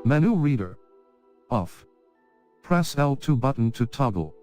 Menu reader. Off. Press L2 button to toggle.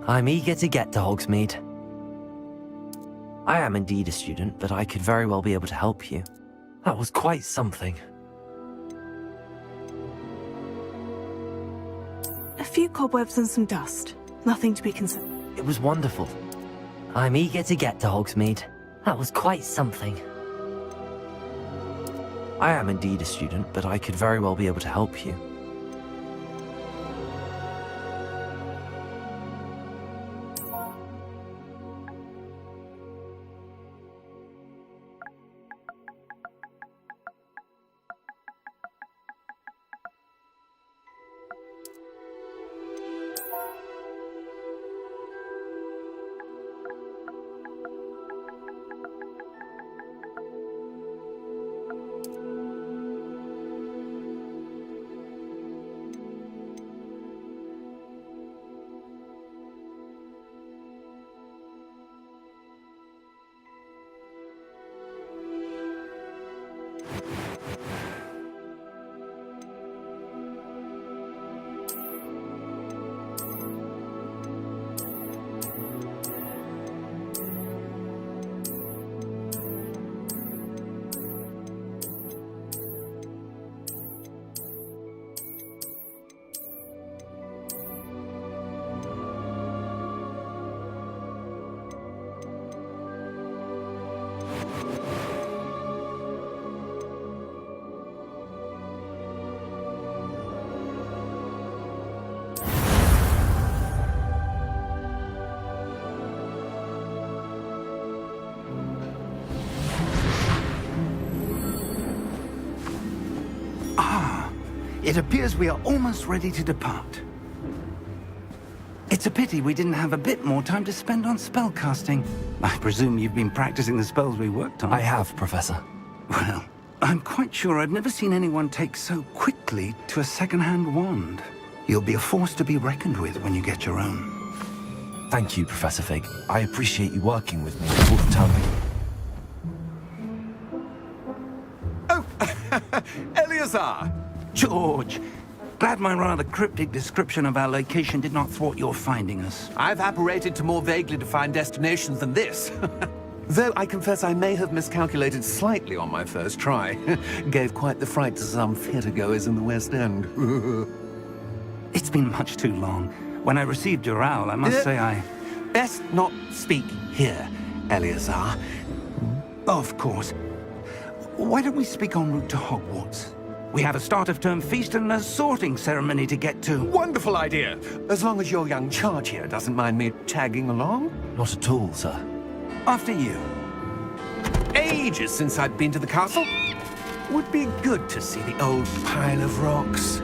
I'm eager to get to Hogsmeade. I am indeed a student, but I could very well be able to help you. That was quite something. A few cobwebs and some dust. Nothing to be concerned. It was wonderful. I'm eager to get to Hogsmeade. That was quite something. I am indeed a student, but I could very well be able to help you. It appears we are almost ready to depart. It's a pity we didn't have a bit more time to spend on spellcasting. I presume you've been practicing the spells we worked on. I have, Professor. Well, I'm quite sure I've never seen anyone take so quickly to a second-hand wand. You'll be a force to be reckoned with when you get your own. Thank you, Professor Fig. I appreciate you working with me all the time. Oh, Eleazar! George, glad my rather cryptic description of our location did not thwart your finding us. I've apparated to more vaguely defined destinations than this. Though I confess I may have miscalculated slightly on my first try. Gave quite the fright to some theatre-goers in the West End. It's been much too long. When I received your owl, I must say I... Best not speak here, Eleazar. Of course. Why don't we speak en route to Hogwarts? We have a start-of-term feast and a sorting ceremony to get to. Wonderful idea! As long as your young charge here doesn't mind me tagging along. Not at all, sir. After you. Ages since I'd been to the castle. Would be good to see the old pile of rocks.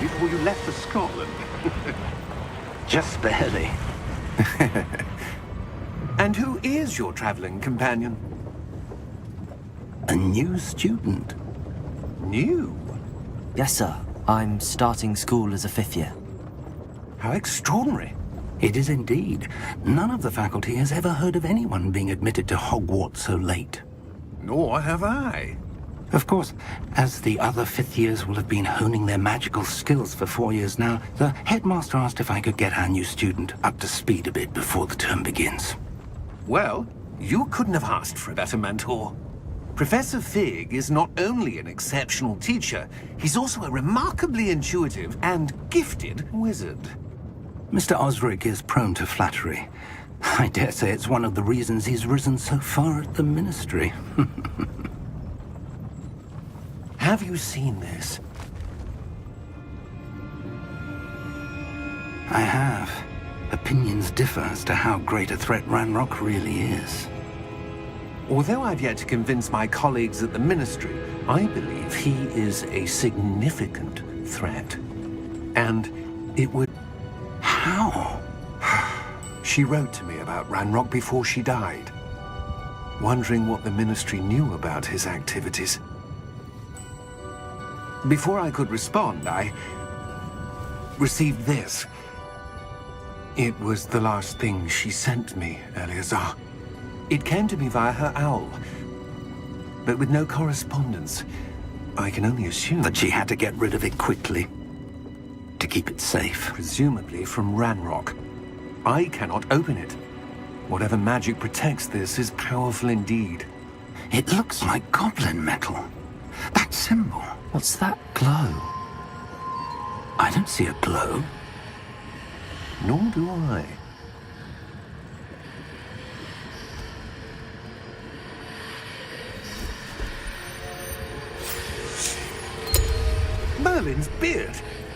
Before you left for Scotland. Just barely. And who is your traveling companion? A new student. New? Yes, sir. I'm starting school as a 5th year. How extraordinary. It is indeed. None of the faculty has ever heard of anyone being admitted to Hogwarts so late. Nor have I. Of course, as the other 5th years will have been honing their magical skills for 4 years now, the headmaster asked if I could get our new student up to speed a bit before the term begins. Well, you couldn't have asked for a better mentor. Professor Fig is not only an exceptional teacher, he's also a remarkably intuitive and gifted wizard. Mr. Osric is prone to flattery. I dare say it's one of the reasons he's risen so far at the Ministry. Have you seen this? I have. Opinions differ as to how great a threat Ranrock really is. Although I've yet to convince my colleagues at the Ministry, I believe he is a significant threat. And it would... How? She wrote to me about Ranrock before she died, wondering what the Ministry knew about his activities. Before I could respond, I received this. It was the last thing she sent me, Eleazar. It came to me via her owl, but with no correspondence. I can only assume That she had to get rid of it quickly, to keep it safe. presumably from Ranrock. I cannot open it. Whatever magic protects this is powerful indeed. It looks like goblin metal. That symbol. What's that glow? I don't see a glow. Nor do I. Merlin's beard?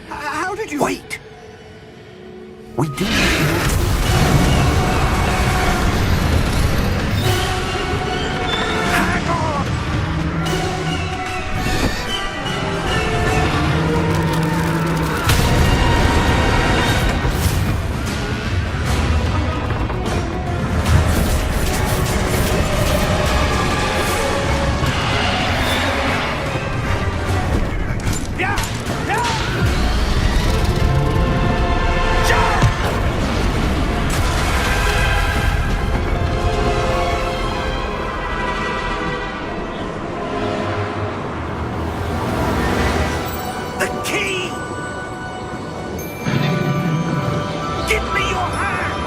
How did you... Wait! We do... Hang on! The key! Give me your hand!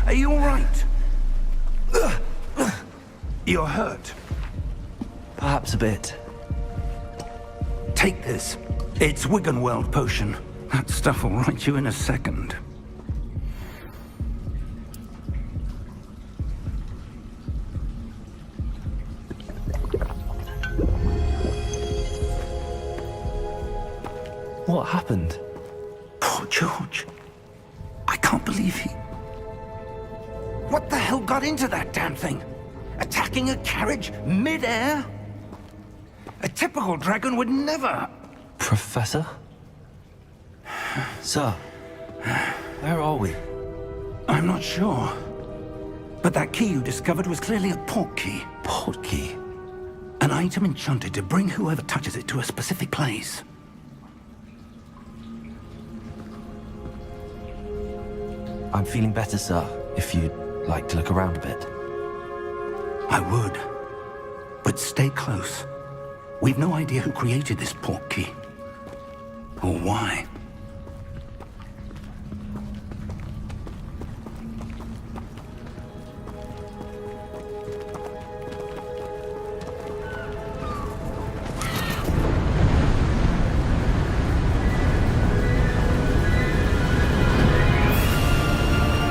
Are you all right? You're hurt. Perhaps a bit. Take this. It's Wiggenweld potion. That stuff will right you in a second. What happened? Poor George. I can't believe he... What the hell got into that damn thing? Attacking a carriage mid-air? A typical dragon would never... Professor? Sir, where are we? I'm not sure. But that key you discovered was clearly a port key. Port key? An item enchanted to bring whoever touches it to a specific place. I'm feeling better, sir, if you'd like to look around a bit. I would. But stay close. We've no idea who created this port key. Or why.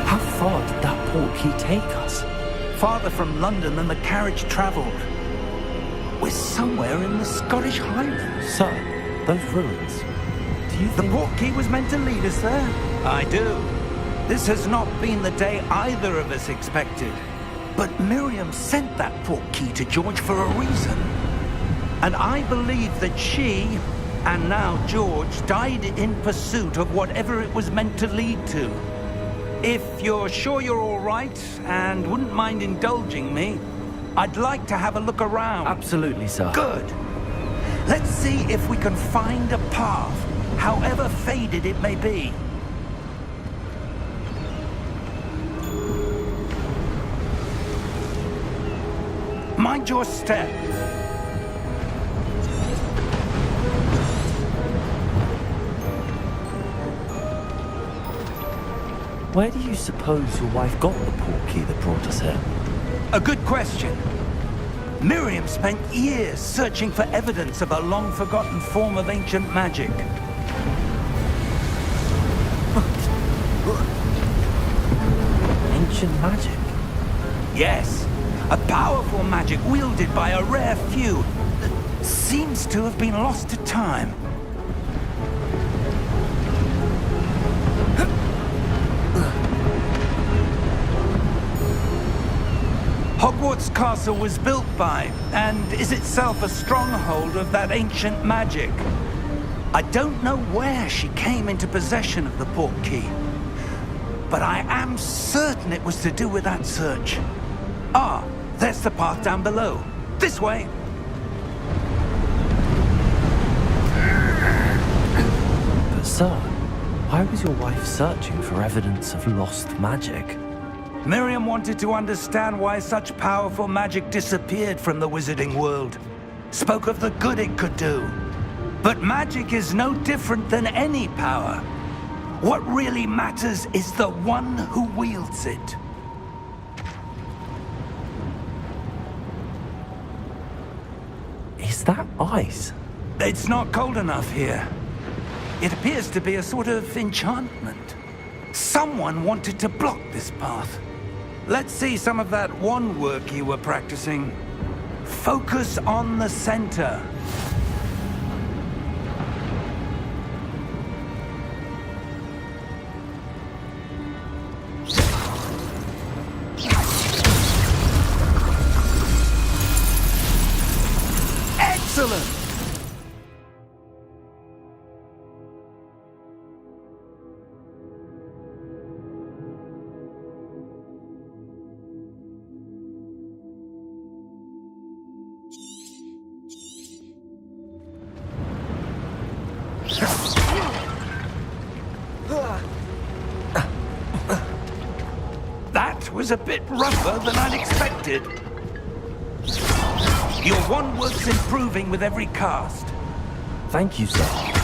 How far did that port key take us? Farther from London than the carriage traveled. We're somewhere in the Scottish Highlands. Sir, those ruins. Do you The think... port key was meant to lead us there? I do. This has not been the day either of us expected. But Miriam sent that port key to George for a reason. And I believe that she, and now George, died in pursuit of whatever it was meant to lead to. If you're sure you're all right and wouldn't mind indulging me, I'd like to have a look around. Absolutely, sir. Good. Let's see if we can find a path, however faded it may be. Mind your step. Where do you suppose your wife got the portkey that brought us here? A good question. Miriam spent years searching for evidence of a long-forgotten form of ancient magic. Ancient magic? Yes, a powerful magic wielded by a rare few that seems to have been lost to time. Hogwarts Castle was built by, and is itself a stronghold of that ancient magic. I don't know where she came into possession of the portkey, but I am certain it was to do with that search. Ah, there's the path down below. This way. But sir, why was your wife searching for evidence of lost magic? Miriam wanted to understand why such powerful magic disappeared from the wizarding world. Spoke of the good it could do. But magic is no different than any power. What really matters is the one who wields it. Is that ice? It's not cold enough here. It appears to be a sort of enchantment. Someone wanted to block this path. Let's see some of that wand work you were practicing. Focus on the center. Excellent! That was a bit rougher than I'd expected. Your wand work's improving with every cast. Thank you, sir.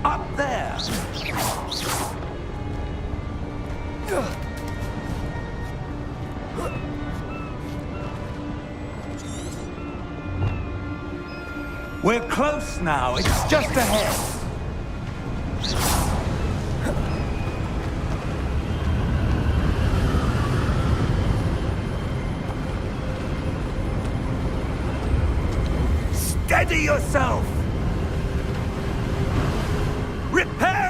Up there! We're close now. It's just ahead. Steady yourself! Reparo!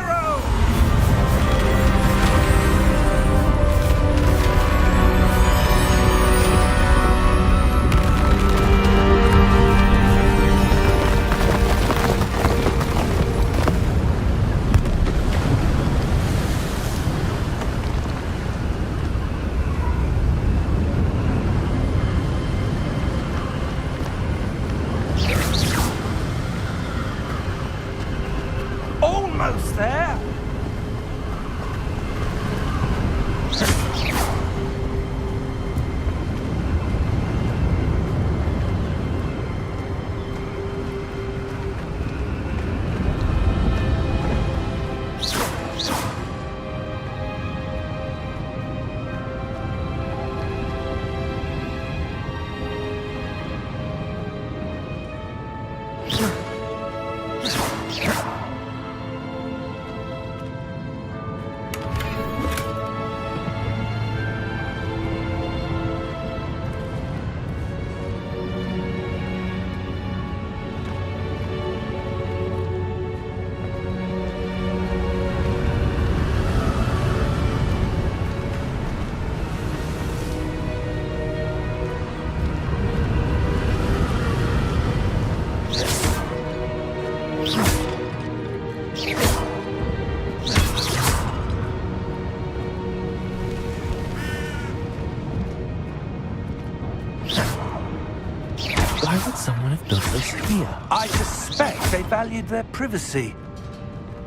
Why would someone have built this here? I suspect they valued their privacy.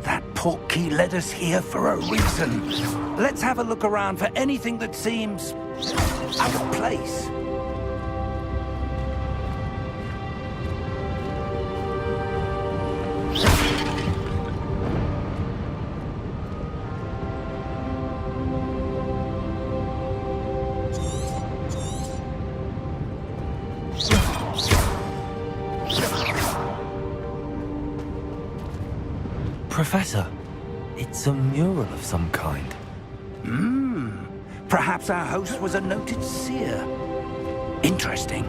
That portkey led us here for a reason. Let's have a look around for anything that seems out of place. Professor, it's a mural of some kind. Perhaps our host was a noted seer. Interesting.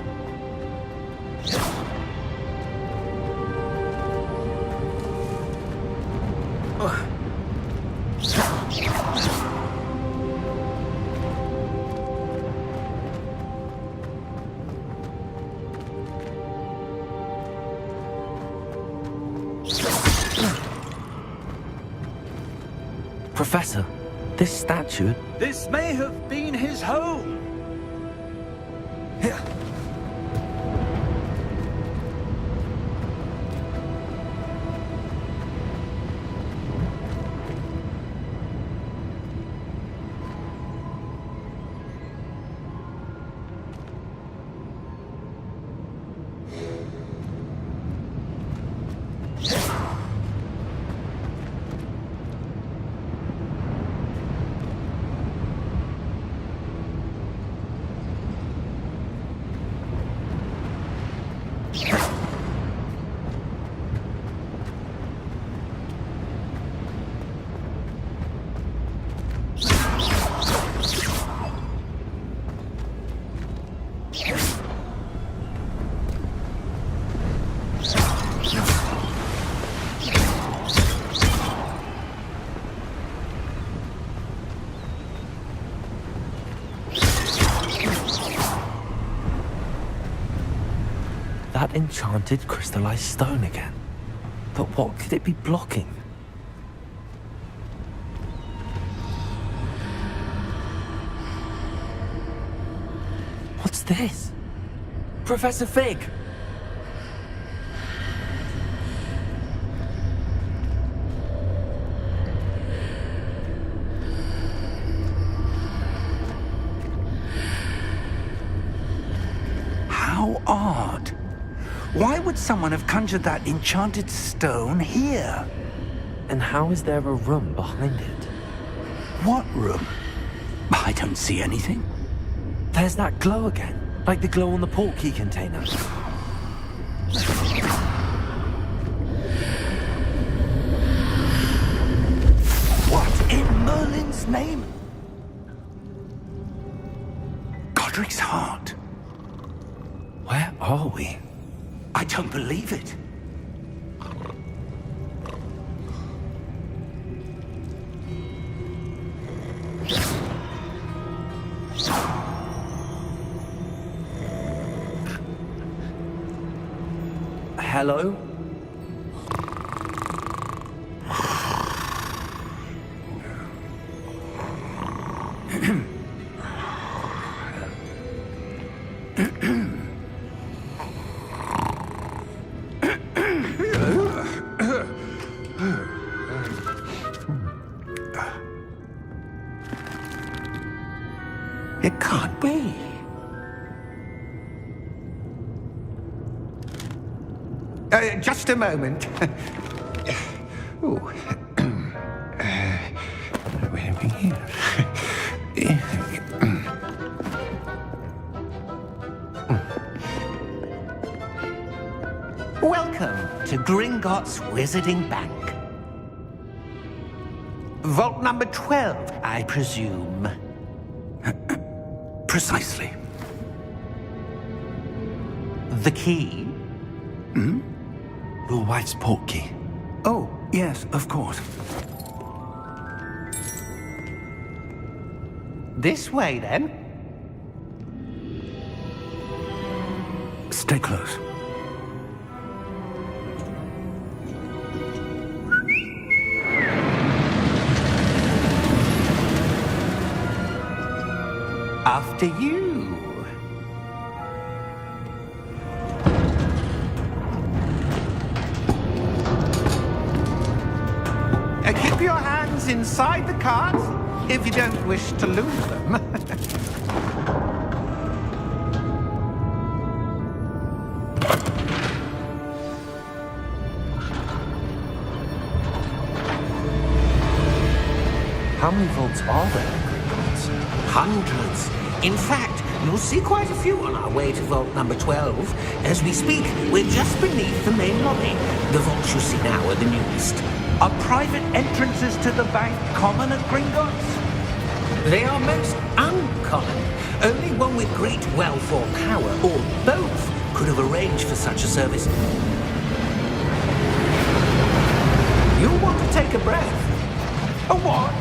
Professor, this statue... This may have been his home. Here. That enchanted crystallized stone again. But what could it be blocking? What's this? Professor Fig! How odd. Why would someone have conjured that enchanted stone here? And how is there a room behind it? What room? I don't see anything. There's that glow again, like the glow on the portkey container. What in Merlin's name? Godric's heart. Where are we? I don't believe it. Hello? It can't be. Just a moment. Ooh. Where are we here? Welcome to Gringotts Wizarding Bank. Vault number 12, I presume. Precisely. The key? Hmm? Your wife's portkey. Oh, yes, of course. This way, then. Stay close. After you. inside the cards, if you don't wish to lose them. How many vaults are there in Gringotts? Hundreds. In fact, you'll see quite a few on our way to vault number 12. As we speak, we're just beneath the main lobby. The vaults you see now are the newest. Are private entrances to the bank common at Gringotts? They are most uncommon. Only one with great wealth or power, or both, could have arranged for such a service. You'll want to take a breath. A what?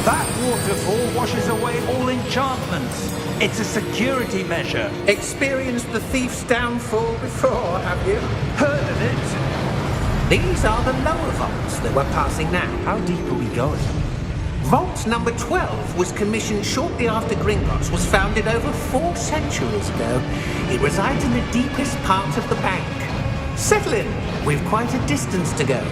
That waterfall washes away all enchantments. It's a security measure. Experienced the thief's downfall before, have you? Heard of it? These are the lower vaults that we're passing now. How deep are we going? Vault number 12 was commissioned shortly after Gringotts was founded over 4 centuries ago. It resides in the deepest part of the bank. Settle in. We've quite a distance to go.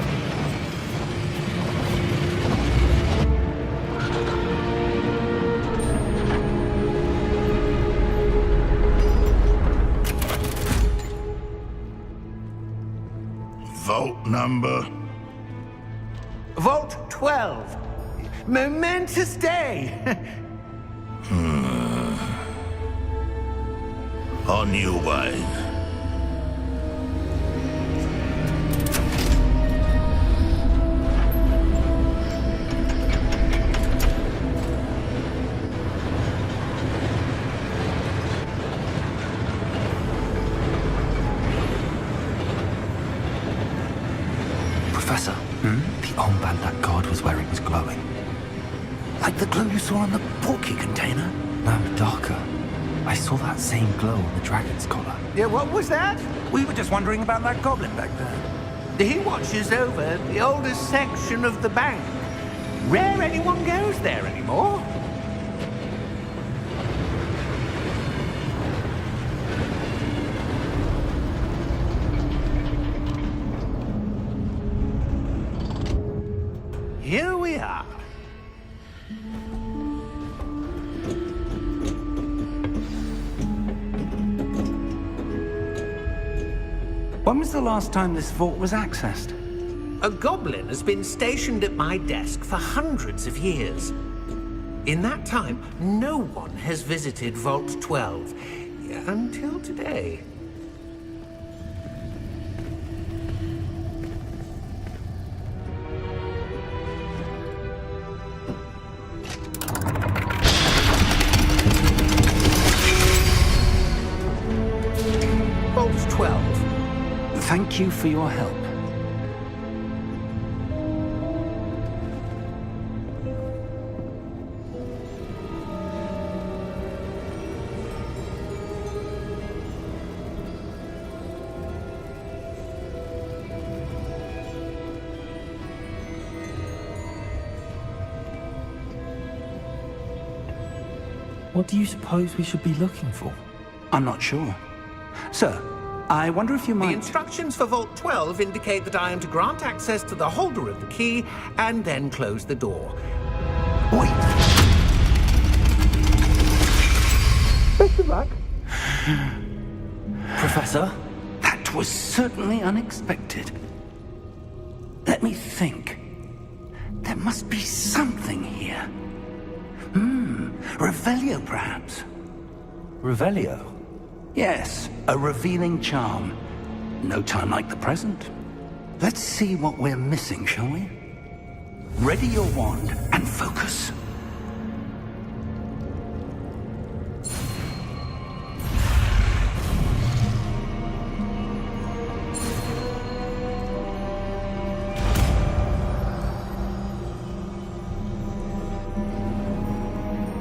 Vault number? Vault 12. Momentous day. On your way. Professor, the armband that guard was wearing was glowing. Like the glow you saw on the portkey container? No, darker. I saw that same glow on the dragon's collar. Yeah, what was that? We were just wondering about that goblin back there. He watches over the oldest section of the bank. Rare anyone goes there anymore. Here we are. When was the last time this vault was accessed? A goblin has been stationed at my desk for hundreds of years. In that time, no one has visited Vault 12. Until today. Vault 12. Thank you for your help. What do you suppose we should be looking for? I'm not sure. Sir, I wonder if you The might... instructions for Vault 12 indicate that I am to grant access to the holder of the key and then close the door. Wait. Best of luck. Professor? That was certainly unexpected. Let me think. There must be something here. Revelio, perhaps. Revelio? Yes, a revealing charm. No time like the present. Let's see what we're missing, shall we? Ready your wand and focus.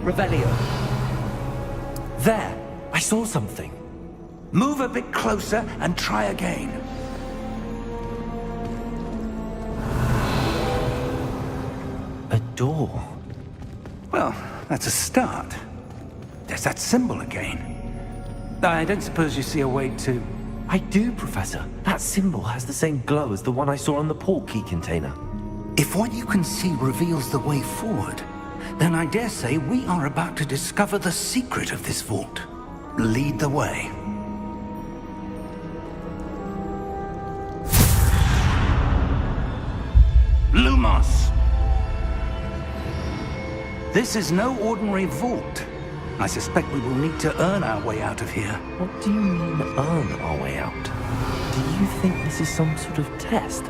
Revelio. There! I saw something. Move a bit closer and try again. A door. Well, that's a start. There's that symbol again. I don't suppose you see a way to... I do, Professor. That symbol has the same glow as the one I saw on the portkey container. If what you can see reveals the way forward, then I dare say we are about to discover the secret of this vault. Lead the way. Lumos! This is no ordinary vault. I suspect we will need to earn our way out of here. What do you mean, earn our way out? Do you think this is some sort of test?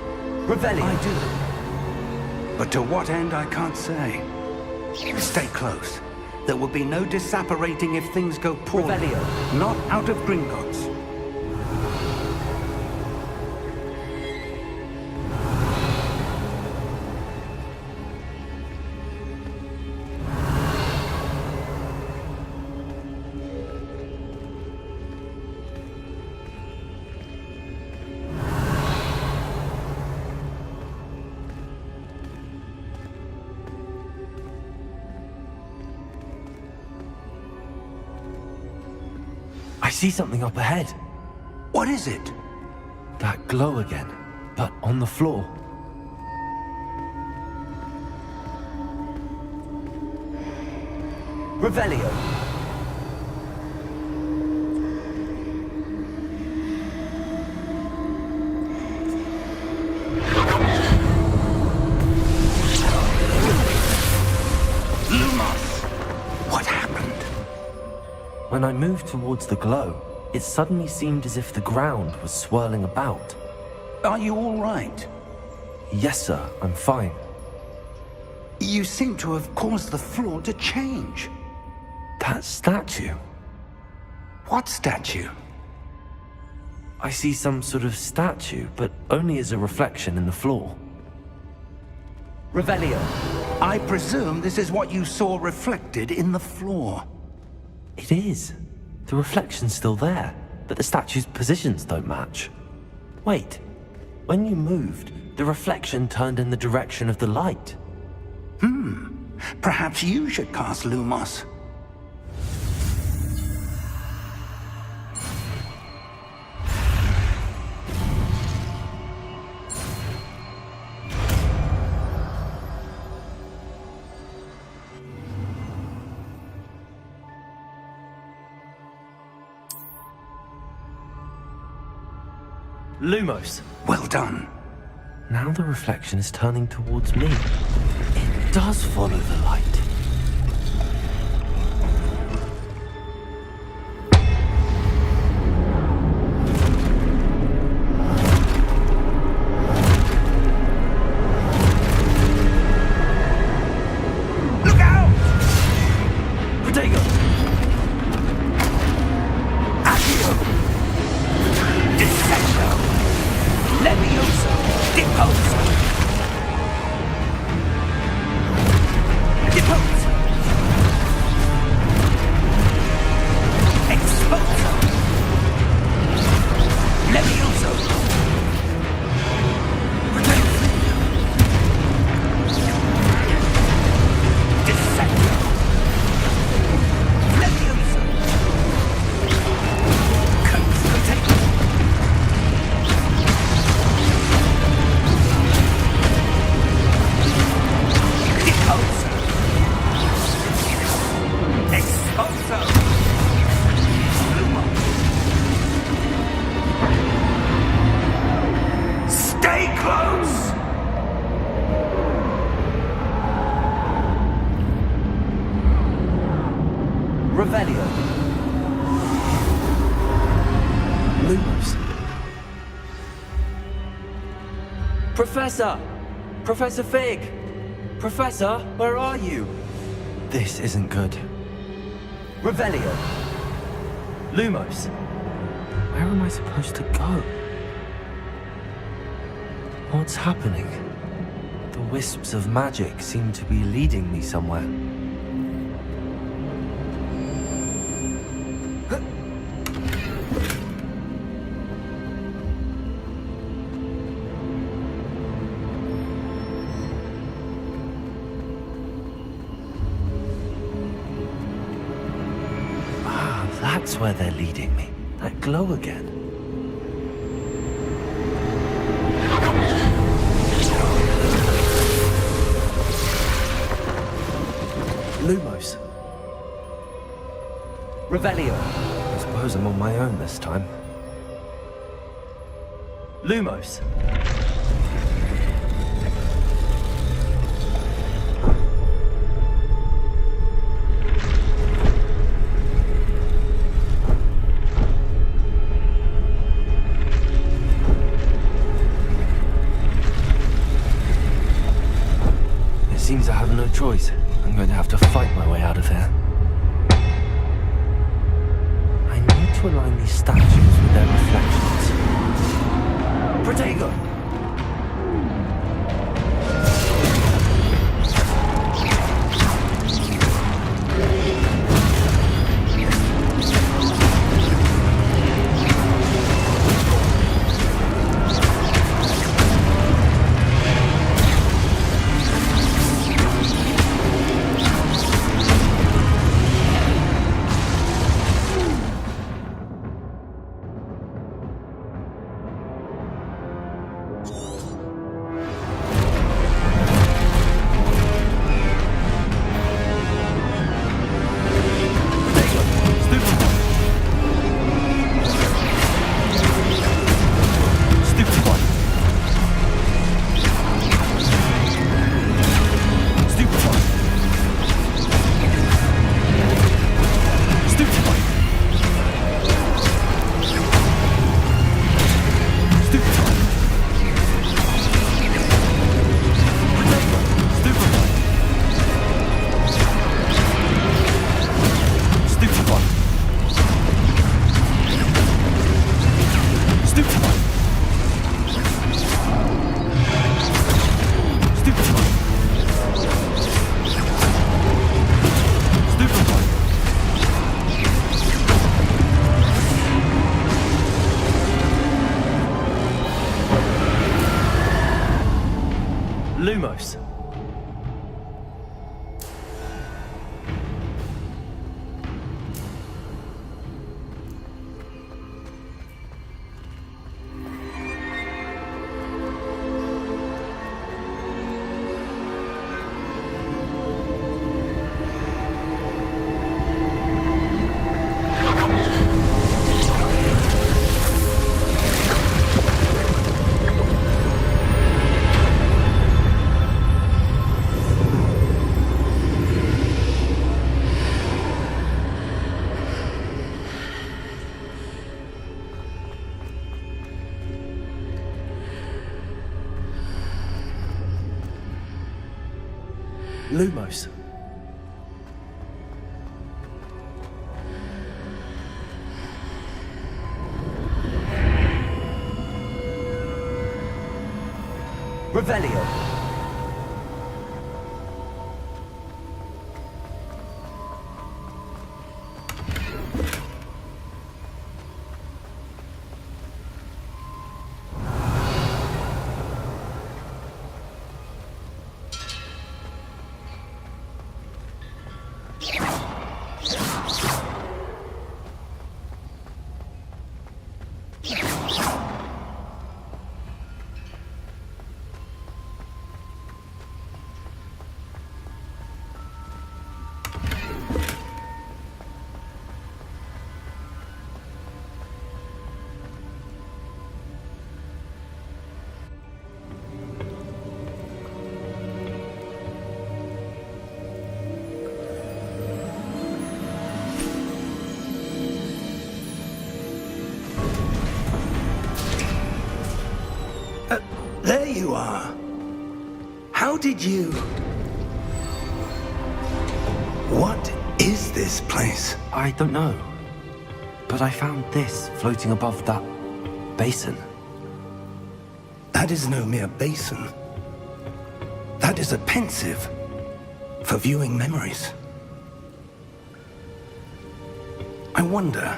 Revelio! I do. But to what end, I can't say. Stay close. There will be no disapparating if things go poorly. Revelio. Not out of Gringotts. I see something up ahead. What is it? That glow again, but on the floor. Revelio. Lumos! What happened? When I moved towards the glow, it suddenly seemed as if the ground was swirling about. Are you all right? Yes, sir, I'm fine. You seem to have caused the floor to change. That statue. What statue? I see some sort of statue, but only as a reflection in the floor. Revelio. I presume this is what you saw reflected in the floor. It is. The reflection's still there, but the statue's positions don't match. Wait. When you moved, the reflection turned in the direction of the light. Perhaps you should cast Lumos. Lumos. Well done. Now the reflection is turning towards me. It does follow the light. Look out! Protego! Accio! Descendo! Levioso! Deposo! Deposo! Exposo! Levioso! Descendo! Levioso! Consultate! Deposo! Exposo! Lumo! Stay close! Revelio. Lumos. Professor! Professor Fig! Professor, where are you? This isn't good. Revelio. Lumos. Where am I supposed to go? What's happening? The wisps of magic seem to be leading me somewhere. That's where they're leading me. That glow again. Revelio. I suppose I'm on my own this time. Lumos. It seems I have no choice. I'm going to have to fight my way out of here. I need to align these statues with their reflections. Protego! Lumos. Lumos. Revelio. There you are. How did you... What is this place? I don't know. But I found this floating above that basin. That is no mere basin. That is a pensive for viewing memories. I wonder...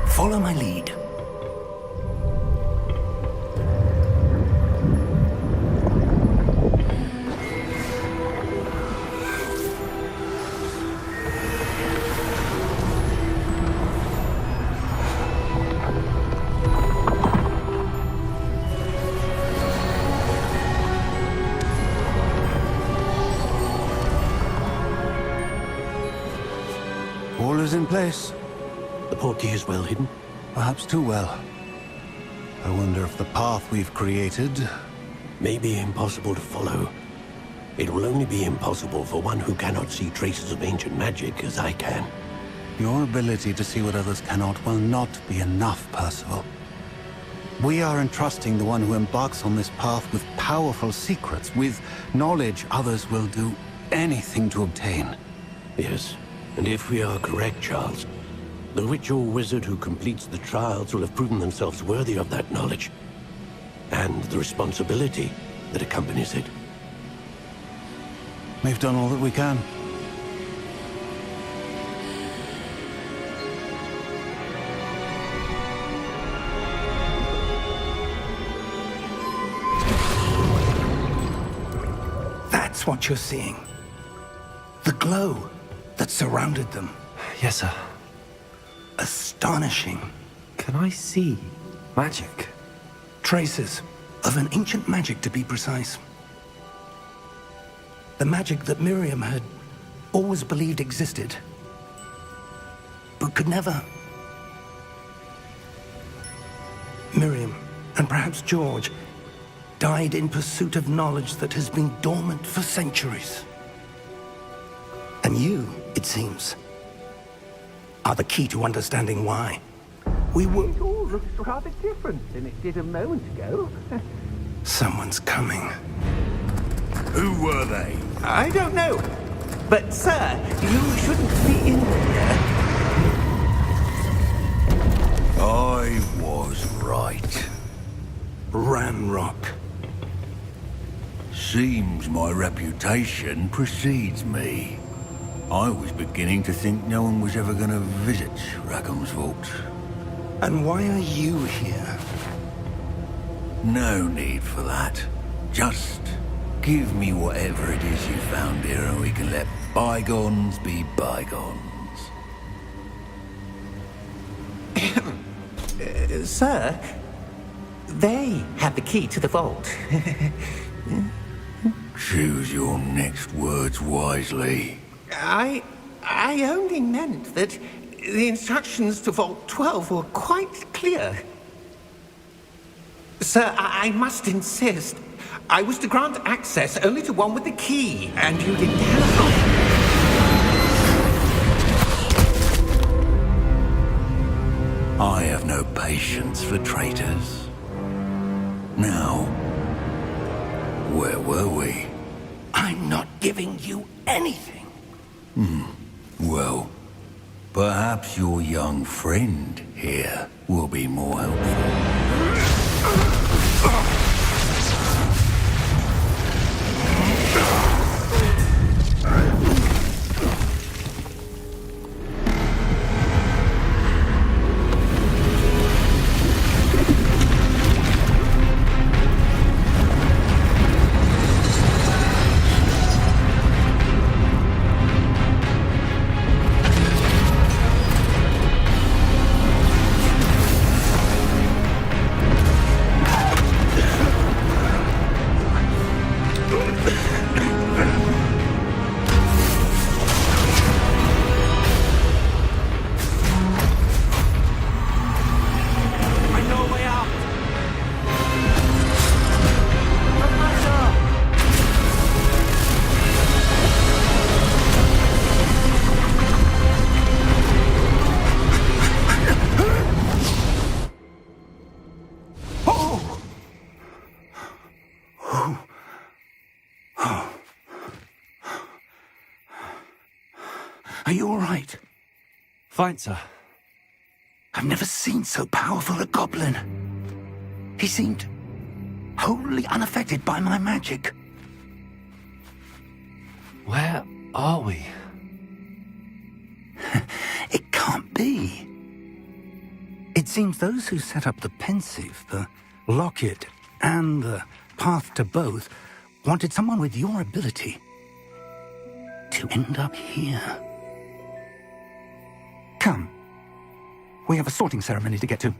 Follow my lead. place. The portkey is well hidden. Perhaps too well. I wonder if the path we've created... May be impossible to follow. It will only be impossible for one who cannot see traces of ancient magic as I can. Your ability to see what others cannot will not be enough, Percival. We are entrusting the one who embarks on this path with powerful secrets, with knowledge others will do anything to obtain. Yes, and if we are correct, Charles, the witch or wizard who completes the trials will have proven themselves worthy of that knowledge, and the responsibility that accompanies it. We've done all that we can. That's what you're seeing. The glow that surrounded them. Yes, sir. Astonishing. Can I see magic? Traces of an ancient magic, to be precise. The magic that Miriam had always believed existed, but could never. Miriam, and perhaps George, died in pursuit of knowledge that has been dormant for centuries. And you, it seems, are the key to understanding why. We were... It all looks rather different than it did a moment ago. Someone's coming. Who were they? I don't know. But, sir, you shouldn't be in here. I was right. Ramrock. Seems my reputation precedes me. I was beginning to think no one was ever going to visit Rackham's vault. And why are you here? No need for that. Just give me whatever it is you found here and we can let bygones be bygones. Sir, they have the key to the vault. Choose your next words wisely. I only meant that the instructions to Vault 12 were quite clear. Sir, I must insist. I was to grant access only to one with the key, and you didn't have one. I have no patience for traitors. Now, where were we? I'm not giving you anything. Well, perhaps your young friend here will be more helpful. Are you all right? Fine, sir. I've never seen so powerful a goblin. He seemed wholly unaffected by my magic. Where are we? It can't be. It seems those who set up the pensive, the locket, and the path to both wanted someone with your ability to end up here. Come. We have a sorting ceremony to get to.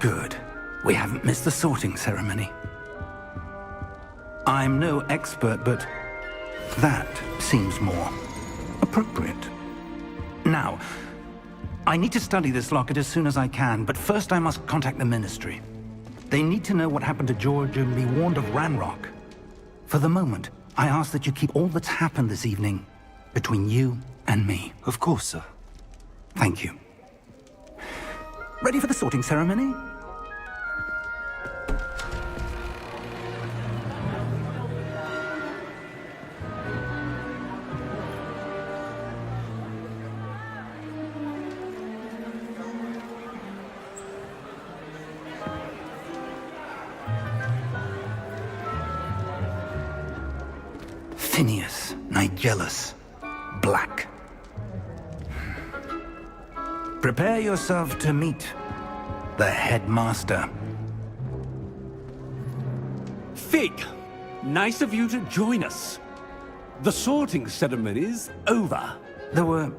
Good. We haven't missed the sorting ceremony. I'm no expert, but that seems more appropriate. Now, I need to study this locket as soon as I can, but first I must contact the Ministry. They need to know what happened to George and be warned of Ranrock. For the moment, I ask that you keep all that's happened this evening between you and me. Of course, sir. Thank you. Ready for the sorting ceremony? Phineas, Nigellus, Black. Prepare yourself to meet the headmaster. Fig, nice of you to join us. The sorting ceremony's over. There were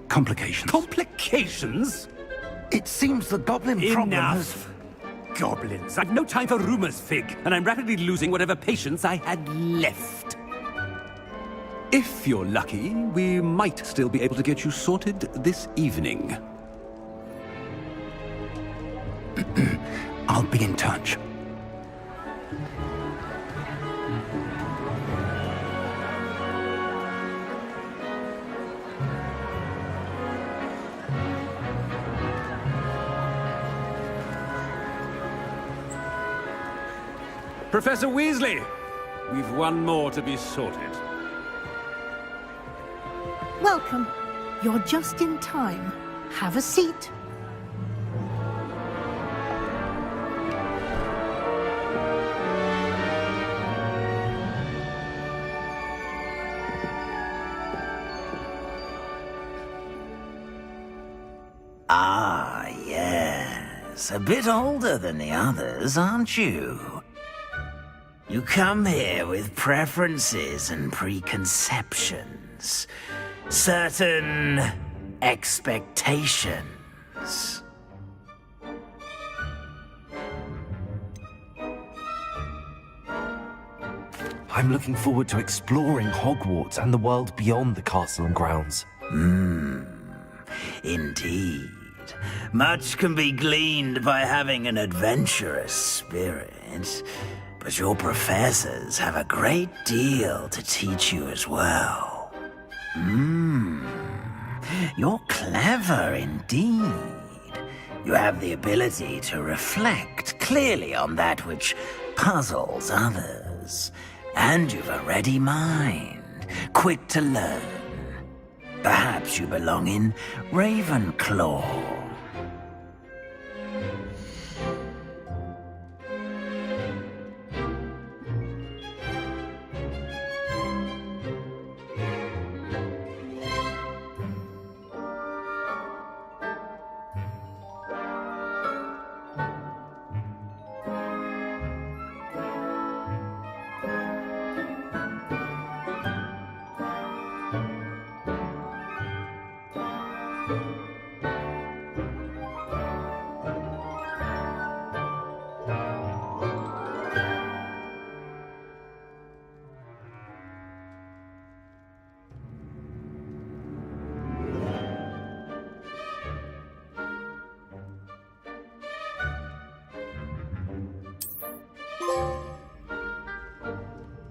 complications. Complications? It seems the goblin problem has... Enough. Goblins. I've no time for rumors, Fig, and I'm rapidly losing whatever patience I had left. If you're lucky, we might still be able to get you sorted this evening. I'll be in touch. Professor Weasley, we've one more to be sorted. Welcome. You're just in time. Have a seat. Ah, yes. A bit older than the others, aren't you? You come here with preferences and preconceptions. Certain expectations. I'm looking forward to exploring Hogwarts and the world beyond the castle and grounds. Indeed. Much can be gleaned by having an adventurous spirit, but your professors have a great deal to teach you as well. You're clever indeed. You have the ability to reflect clearly on that which puzzles others. And you've a ready mind, quick to learn. Perhaps you belong in Ravenclaw.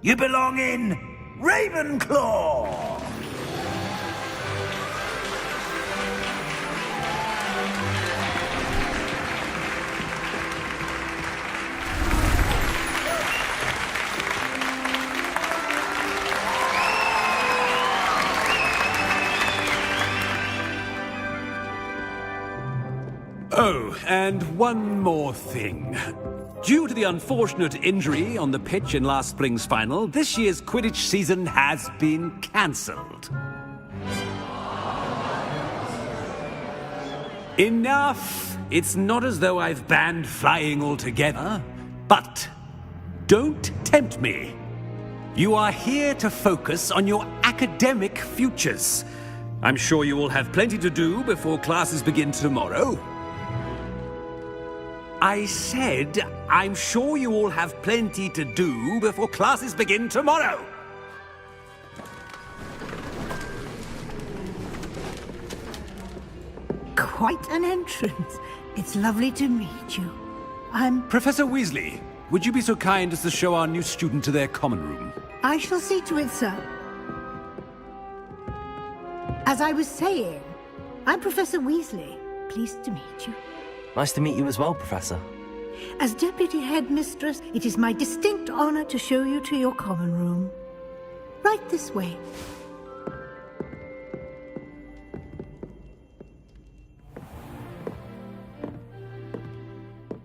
You belong in Ravenclaw! Oh, and one more thing. Due to the unfortunate injury on the pitch in last spring's final, this year's Quidditch season has been cancelled. Enough! It's not as though I've banned flying altogether, but don't tempt me. You are here to focus on your academic futures. I'm sure you will have plenty to do before classes begin tomorrow. I said, I'm sure you all have plenty to do before classes begin tomorrow. Quite an entrance. It's lovely to meet you. Professor Weasley, would you be so kind as to show our new student to their common room? I shall see to it, sir. As I was saying, I'm Professor Weasley. Pleased to meet you. Nice to meet you as well, Professor. As Deputy Headmistress, it is my distinct honor to show you to your common room. Right this way.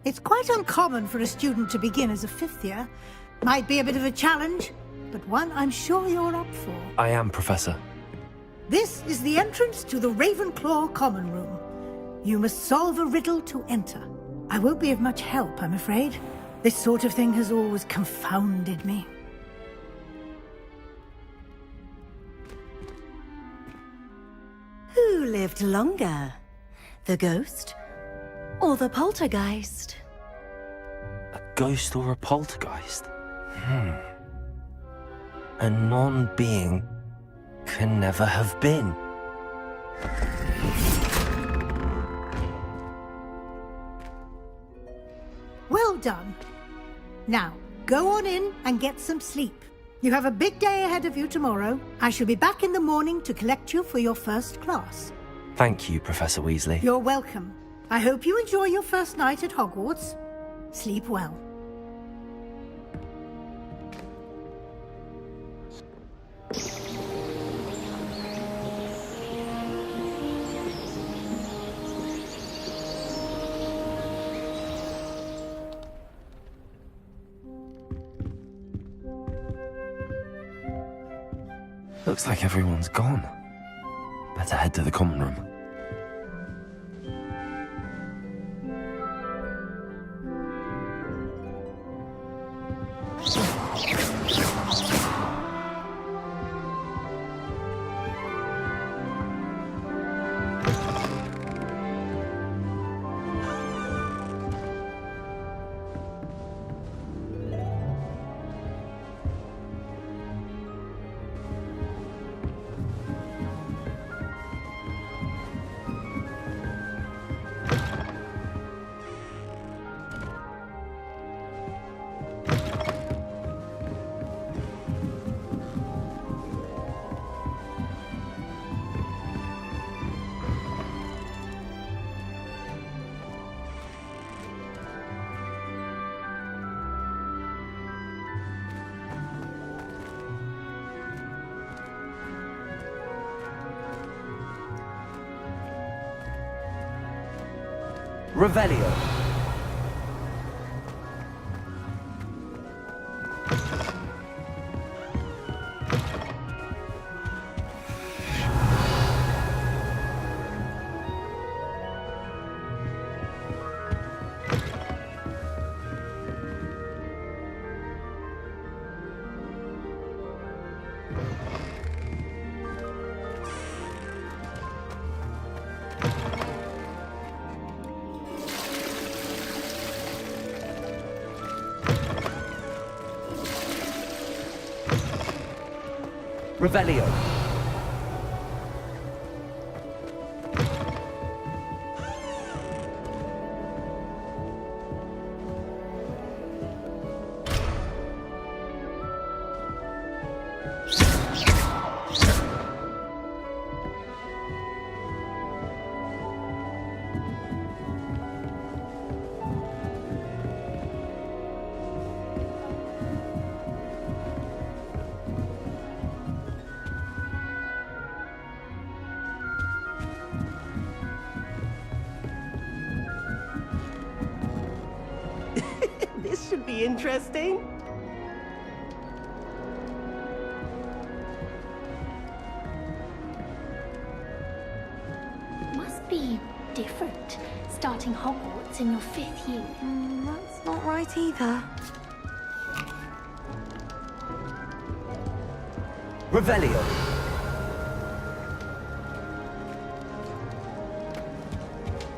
It's quite uncommon for a student to begin as a fifth year. Might be a bit of a challenge, but one I'm sure you're up for. I am, Professor. This is the entrance to the Ravenclaw common room. You must solve a riddle to enter. I won't be of much help, I'm afraid. This sort of thing has always confounded me. Who lived longer? The ghost or the poltergeist? A ghost or a poltergeist? A non-being can never have been. Well done. Now, go on in and get some sleep. You have a big day ahead of you tomorrow. I shall be back in the morning to collect you for your first class. Thank you, Professor Weasley. You're welcome. I hope you enjoy your first night at Hogwarts. Sleep well. Looks like everyone's gone. Better head to the common room. Revelio. Revelio. This should be interesting. Must be different, starting Hogwarts in your 5th year. That's not right either. Revelio.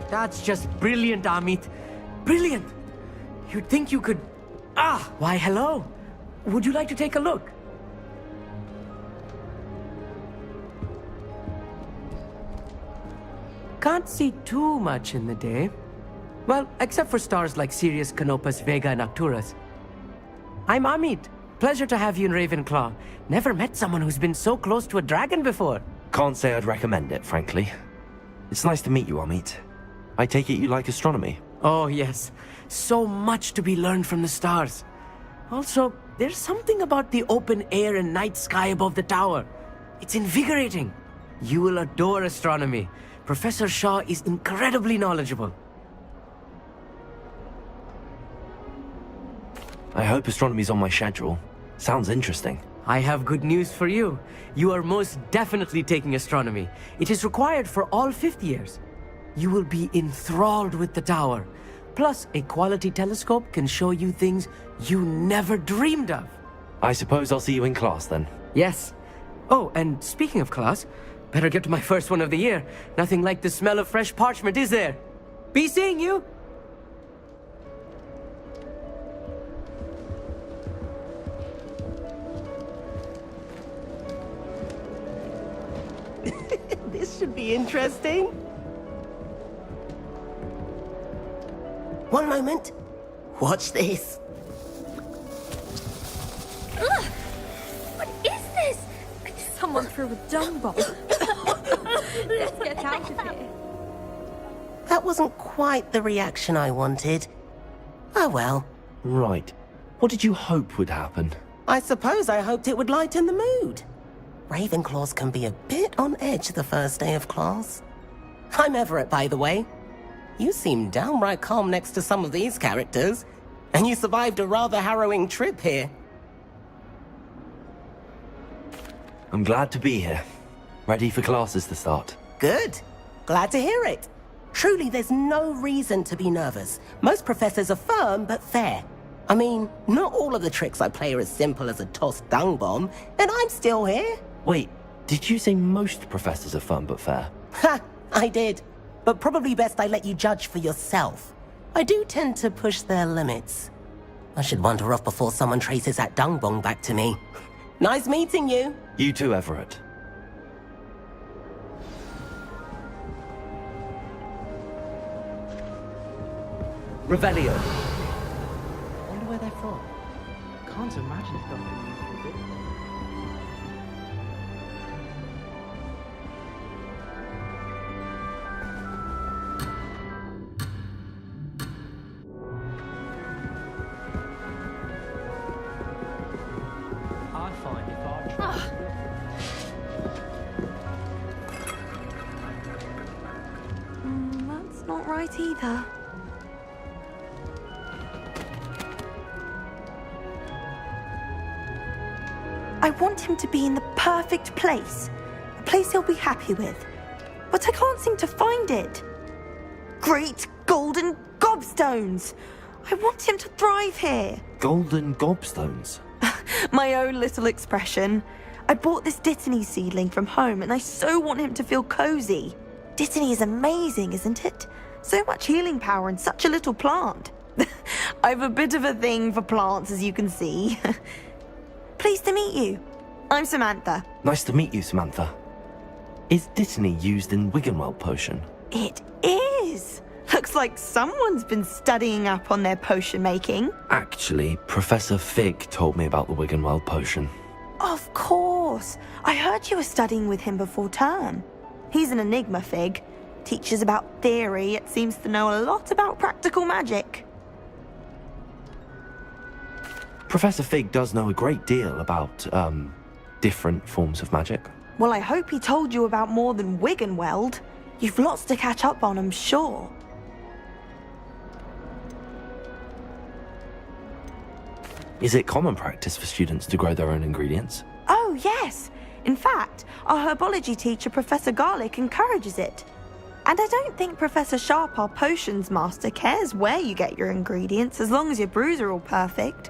That's just brilliant, Amit. brilliant! You'd think you could... Ah, why hello. Would you like to take a look? Can't see too much in the day. Well, except for stars like Sirius, Canopus, Vega, and Arcturus. I'm Amit. Pleasure to have you in Ravenclaw. Never met someone who's been so close to a dragon before. Can't say I'd recommend it, frankly. It's nice to meet you, Amit. I take it you like astronomy? Oh, yes. So much to be learned from the stars. Also, there's something about the open air and night sky above the tower. It's invigorating. You will adore astronomy. Professor Shaw is incredibly knowledgeable. I hope astronomy's on my schedule. Sounds interesting. I have good news for you. You are most definitely taking astronomy. It is required for all fifth years. You will be enthralled with the tower. Plus, a quality telescope can show you things you never dreamed of. I suppose I'll see you in class then. Yes. Oh, and speaking of class, better get to my first one of the year. Nothing like the smell of fresh parchment, is there? Be seeing you! This should be interesting. One moment. Watch this. Ugh! What is this? Someone threw a dung bomb. Let's get out of here. That wasn't quite the reaction I wanted. Oh well. Right. What did you hope would happen? I suppose I hoped it would lighten the mood. Ravenclaws can be a bit on edge the first day of class. I'm Everett, by the way. You seem downright calm next to some of these characters, and you survived a rather harrowing trip here. I'm glad to be here. Ready for classes to start. Good. Glad to hear it. Truly, there's no reason to be nervous. Most professors are firm but fair. I mean, not all of the tricks I play are as simple as a tossed dung bomb, and I'm still here. Wait, did you say most professors are fun but fair? Ha! I did. But probably best I let you judge for yourself. I do tend to push their limits. I should wander off before someone traces that dung bomb back to me. Nice meeting you. You too, Everett. Revelio. Wonder where they're from. Can't imagine stuff being used for this. I find if our That's not right either. I want him to be in the perfect place. A place he'll be happy with. But I can't seem to find it. Great golden gobstones! I want him to thrive here. Golden gobstones? My own little expression. I bought this Dittany seedling from home and I so want him to feel cozy. Dittany is amazing, isn't it? So much healing power in such a little plant. I've a bit of a thing for plants, as you can see. Pleased to meet you. I'm Samantha. Nice to meet you, Samantha. Is Dittany used in Wiggenweld potion? It is. Looks like someone's been studying up on their potion making. Actually, Professor Fig told me about the Wiggenweld potion. Of course. I heard you were studying with him before term. He's an enigma, Fig. Teaches about theory, yet seems to know a lot about practical magic. Professor Fig does know a great deal about, different forms of magic. Well, I hope he told you about more than Wiggenweld. You've lots to catch up on, I'm sure. Is it common practice for students to grow their own ingredients? Oh, yes. In fact, our herbology teacher, Professor Garlick, encourages it. And I don't think Professor Sharp, our potions master, cares where you get your ingredients, as long as your brews are all perfect.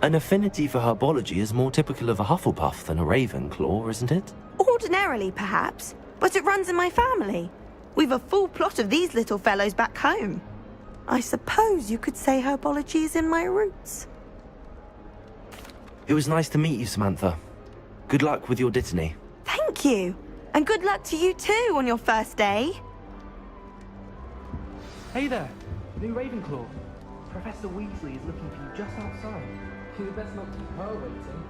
An affinity for herbology is more typical of a Hufflepuff than a Ravenclaw, isn't it? Ordinarily, perhaps, but it runs in my family. We've a full plot of these little fellows back home. I suppose you could say herbology is in my roots. It was nice to meet you, Samantha. Good luck with your Dittany. Thank you. And good luck to you too on your first day. Hey there, new Ravenclaw. Professor Weasley is looking for you just outside. You best not keep her waiting.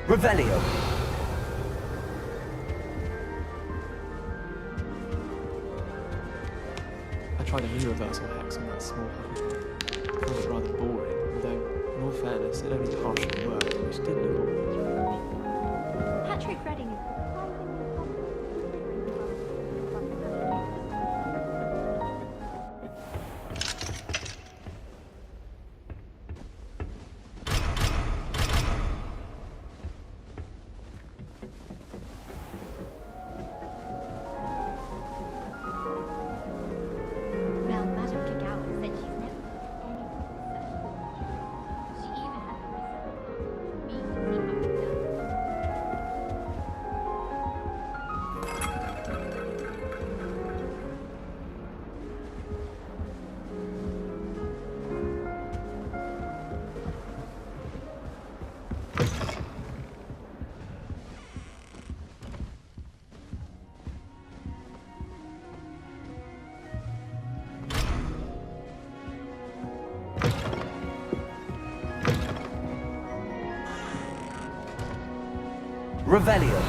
Revelio. I tried a new reversal hex on that small hunt. I found it rather boring, although, in all fairness, it only partially worked, which didn't involve. Patrick Redding is Revelio.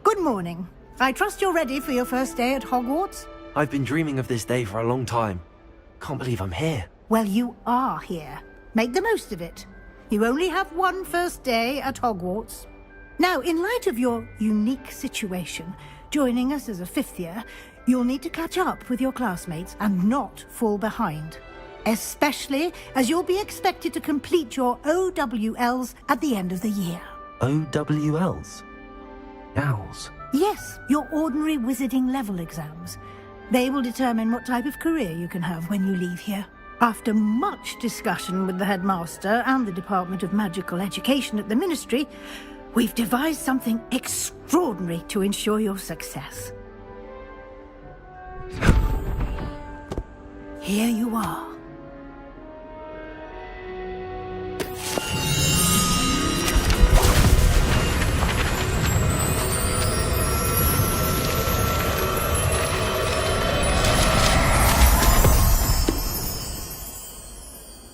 Good morning. I trust you're ready for your first day at Hogwarts? I've been dreaming of this day for a long time. Can't believe I'm here. Well, you are here. Make the most of it. You only have one first day at Hogwarts. Now, in light of your unique situation, joining us as a fifth year, you'll need to catch up with your classmates and not fall behind. Especially as you'll be expected to complete your OWLs at the end of the year. OWLs? Owls? Yes, your ordinary wizarding level exams. They will determine what type of career you can have when you leave here. After much discussion with the headmaster and the Department of Magical Education at the Ministry, we've devised something extraordinary to ensure your success. Here you are.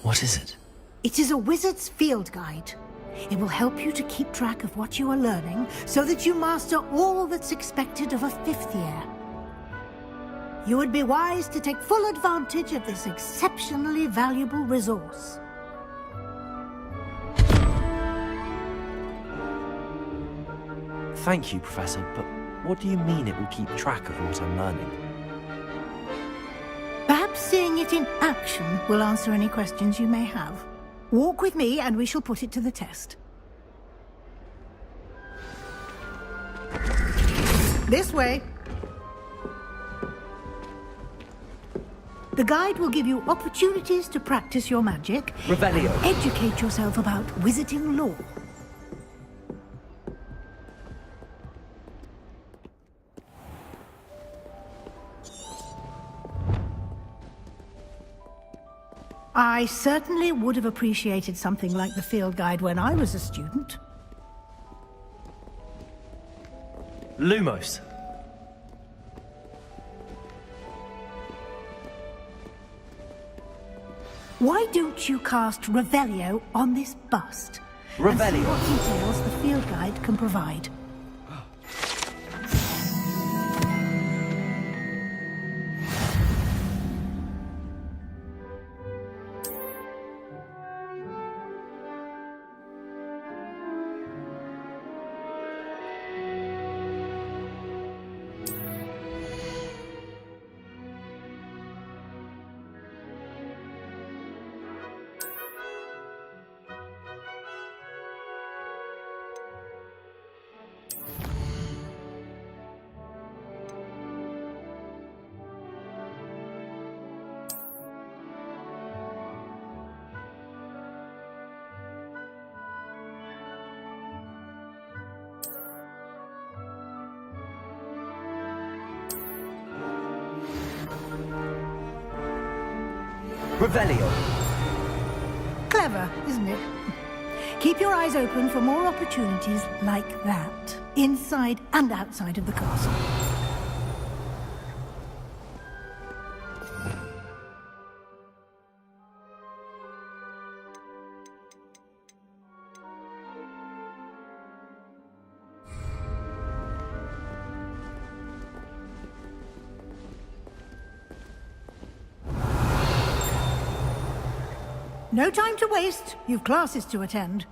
What is it? It is a wizard's field guide. It will help you to keep track of what you are learning so that you master all that's expected of a fifth year. You would be wise to take full advantage of this exceptionally valuable resource. Thank you, Professor, but what do you mean it will keep track of what I'm learning? Perhaps seeing it in action will answer any questions you may have. Walk with me and we shall put it to the test. This way. The guide will give you opportunities to practice your magic. Revelio. And educate yourself about wizarding lore. I certainly would have appreciated something like the field guide when I was a student. Lumos. Why don't you cast Revelio on this bust? And see Revelio. what details the field guide can provide. Revelio. Clever, isn't it? Keep your eyes open for more opportunities like that, inside and outside of the castle. No time to waste. You've classes to attend.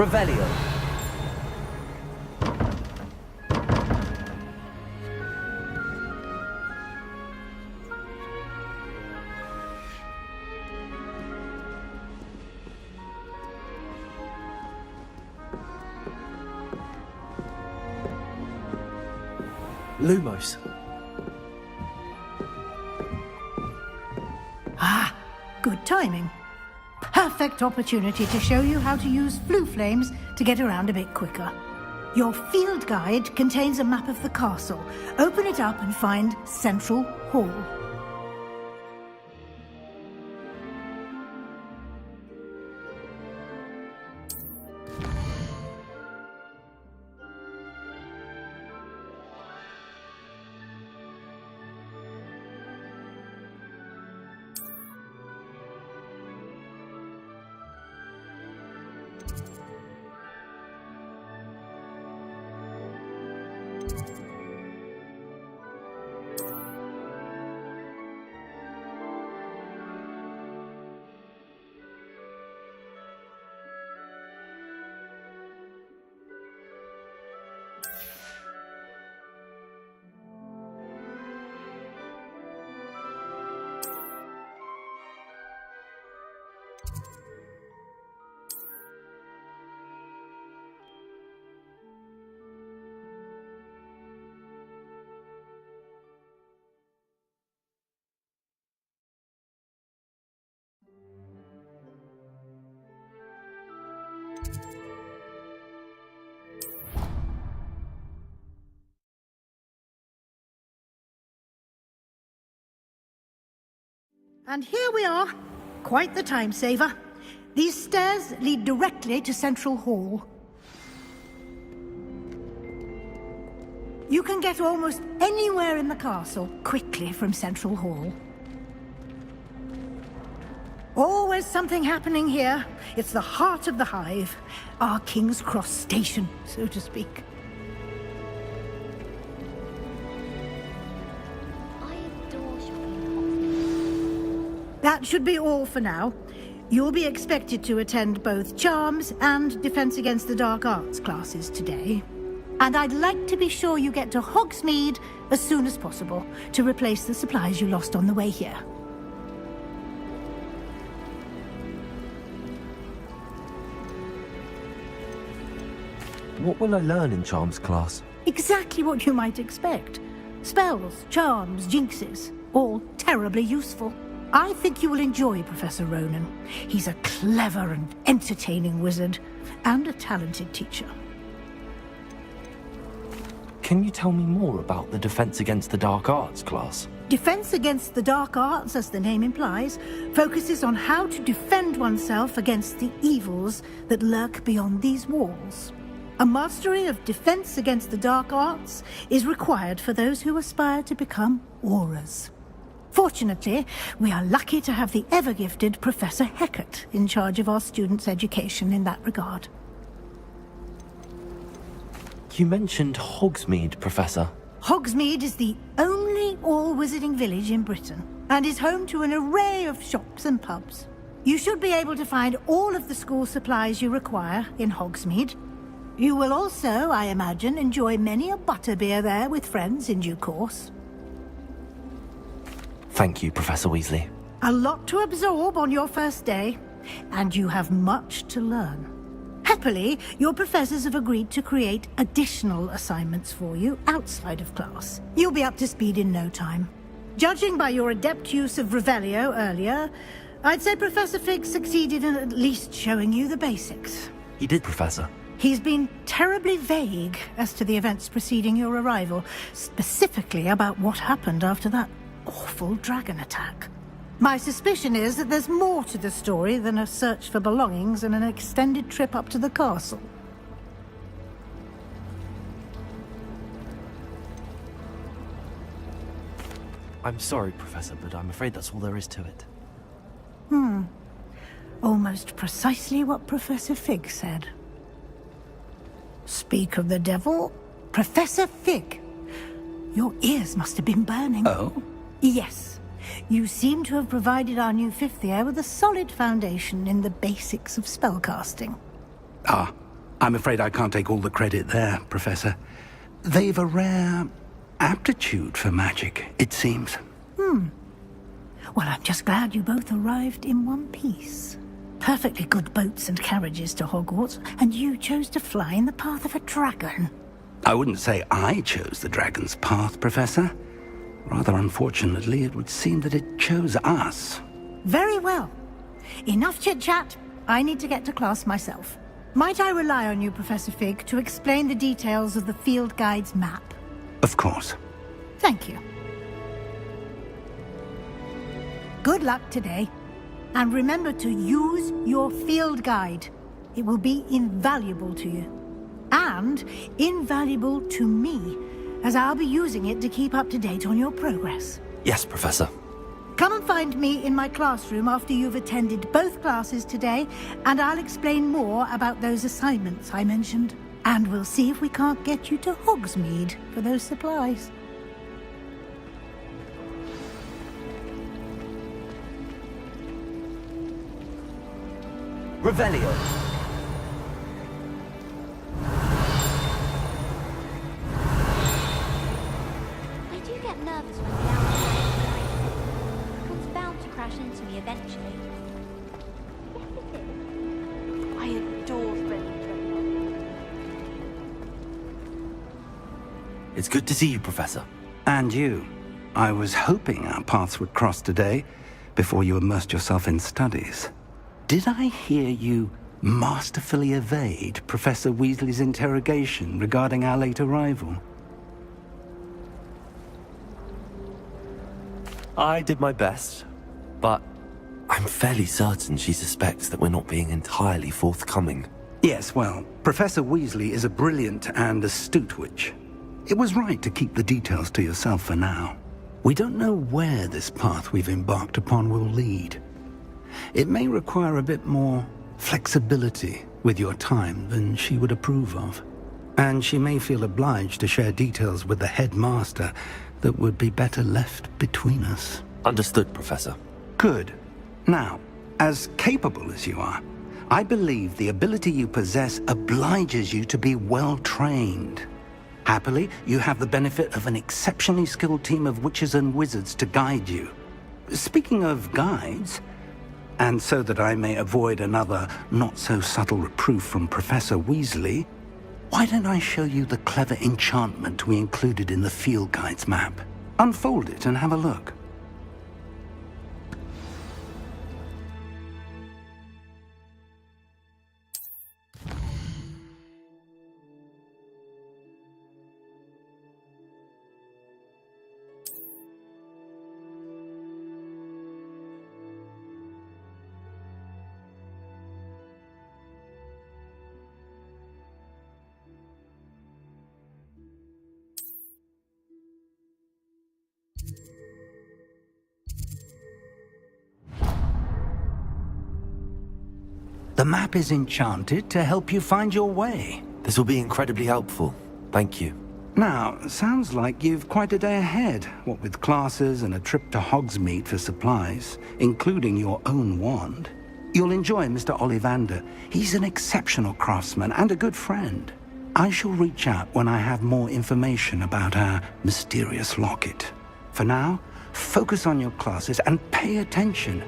Revelio. Lumos. Ah, good timing. Perfect opportunity to show you how to use flue flames to get around a bit quicker. Your field guide contains a map of the castle. Open it up and find Central Hall. And here we are. Quite the time saver. These stairs lead directly to Central Hall. You can get almost anywhere in the castle quickly from Central Hall. Always something happening here. It's the heart of the hive. Our King's Cross station, so to speak. That should be all for now. You'll be expected to attend both Charms and Defense Against the Dark Arts classes today. And I'd like to be sure you get to Hogsmeade as soon as possible to replace the supplies you lost on the way here. What will I learn in Charms class? Exactly what you might expect. Spells, charms, jinxes, all terribly useful. I think you will enjoy Professor Ronan. He's a clever and entertaining wizard, and a talented teacher. Can you tell me more about the Defense Against the Dark Arts class? Defense Against the Dark Arts, as the name implies, focuses on how to defend oneself against the evils that lurk beyond these walls. A mastery of Defense Against the Dark Arts is required for those who aspire to become Aurors. Fortunately, we are lucky to have the ever-gifted Professor Hecat in charge of our students' education in that regard. You mentioned Hogsmeade, Professor. Hogsmeade is the only all-wizarding village in Britain, and is home to an array of shops and pubs. You should be able to find all of the school supplies you require in Hogsmeade. You will also, I imagine, enjoy many a butterbeer there with friends in due course. Thank you, Professor Weasley. A lot to absorb on your first day, and you have much to learn. Happily, your professors have agreed to create additional assignments for you outside of class. You'll be up to speed in no time. Judging by your adept use of Revelio earlier, I'd say Professor Fig succeeded in at least showing you the basics. He did, Professor. He's been terribly vague as to the events preceding your arrival, specifically about what happened after that awful dragon attack. My suspicion is that there's more to the story than a search for belongings and an extended trip up to the castle. I'm sorry, Professor, but I'm afraid that's all there is to it. Almost precisely what Professor Fig said. Speak of the devil, Professor Fig. Your ears must have been burning. Oh? Yes. You seem to have provided our new fifth year with a solid foundation in the basics of spellcasting. Ah, I'm afraid I can't take all the credit there, Professor. They've a rare aptitude for magic, it seems. Well, I'm just glad you both arrived in one piece. Perfectly good boats and carriages to Hogwarts, and you chose to fly in the path of a dragon. I wouldn't say I chose the dragon's path, Professor. Rather unfortunately, it would seem that it chose us. Very well. Enough chit-chat. I need to get to class myself. Might I rely on you, Professor Fig, to explain the details of the field guide's map? Of course. Thank you. Good luck today. And remember to use your field guide. It will be invaluable to you. And invaluable to me, as I'll be using it to keep up to date on your progress. Yes, Professor. Come and find me in my classroom after you've attended both classes today, and I'll explain more about those assignments I mentioned. And we'll see if we can't get you to Hogsmeade for those supplies. Revelio. I do get nervous when the hour becomes bound to crash into me eventually. Yes, it is. I adore spending. It's good to see you, Professor. And you. I was hoping our paths would cross today, before you immersed yourself in studies. Did I hear you masterfully evade Professor Weasley's interrogation regarding our late arrival? I did my best, but I'm fairly certain she suspects that we're not being entirely forthcoming. Yes, well, Professor Weasley is a brilliant and astute witch. It was right to keep the details to yourself for now. We don't know where this path we've embarked upon will lead. It may require a bit more flexibility with your time than she would approve of. And she may feel obliged to share details with the headmaster that would be better left between us. Understood, Professor. Good. Now, as capable as you are, I believe the ability you possess obliges you to be well trained. Happily, you have the benefit of an exceptionally skilled team of witches and wizards to guide you. Speaking of guides, and so that I may avoid another not-so-subtle reproof from Professor Weasley, why don't I show you the clever enchantment we included in the field guide's map? Unfold it and have a look. The map is enchanted to help you find your way. This will be incredibly helpful. Thank you. Now, sounds like you've quite a day ahead, what with classes and a trip to Hogsmeade for supplies, including your own wand. You'll enjoy Mr. Ollivander. He's an exceptional craftsman and a good friend. I shall reach out when I have more information about our mysterious locket. For now, focus on your classes and pay attention.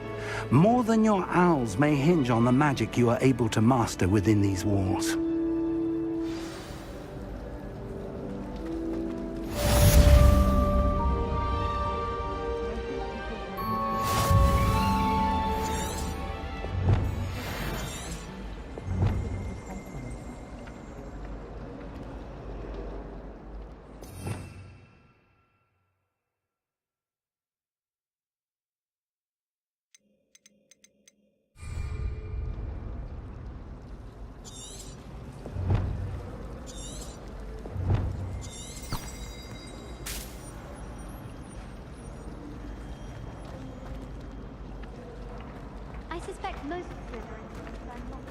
More than your owls may hinge on the magic you are able to master within these walls. I suspect most Slytherins are not.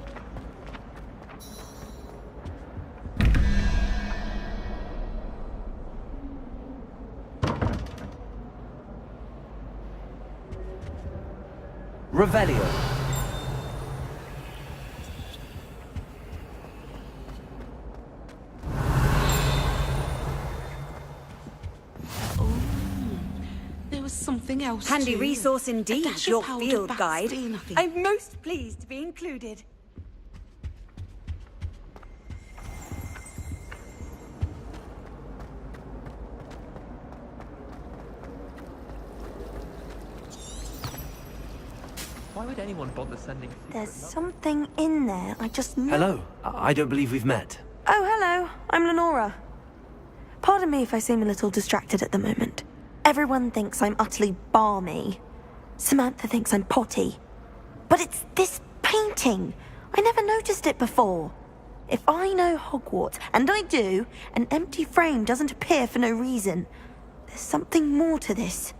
Revelio. There was something else. Handy too. resource A indeed, dash of your powder field bats guide. do nothing. I'm most pleased to be included. Why would anyone bother sending... There's something in there, I just know. Hello. I don't believe we've met. Oh, hello. I'm Lenora. Pardon me if I seem a little distracted at the moment. Everyone thinks I'm utterly balmy. Samantha thinks I'm potty. But it's this painting. I never noticed it before. If I know Hogwarts, and I do, an empty frame doesn't appear for no reason. There's something more to this.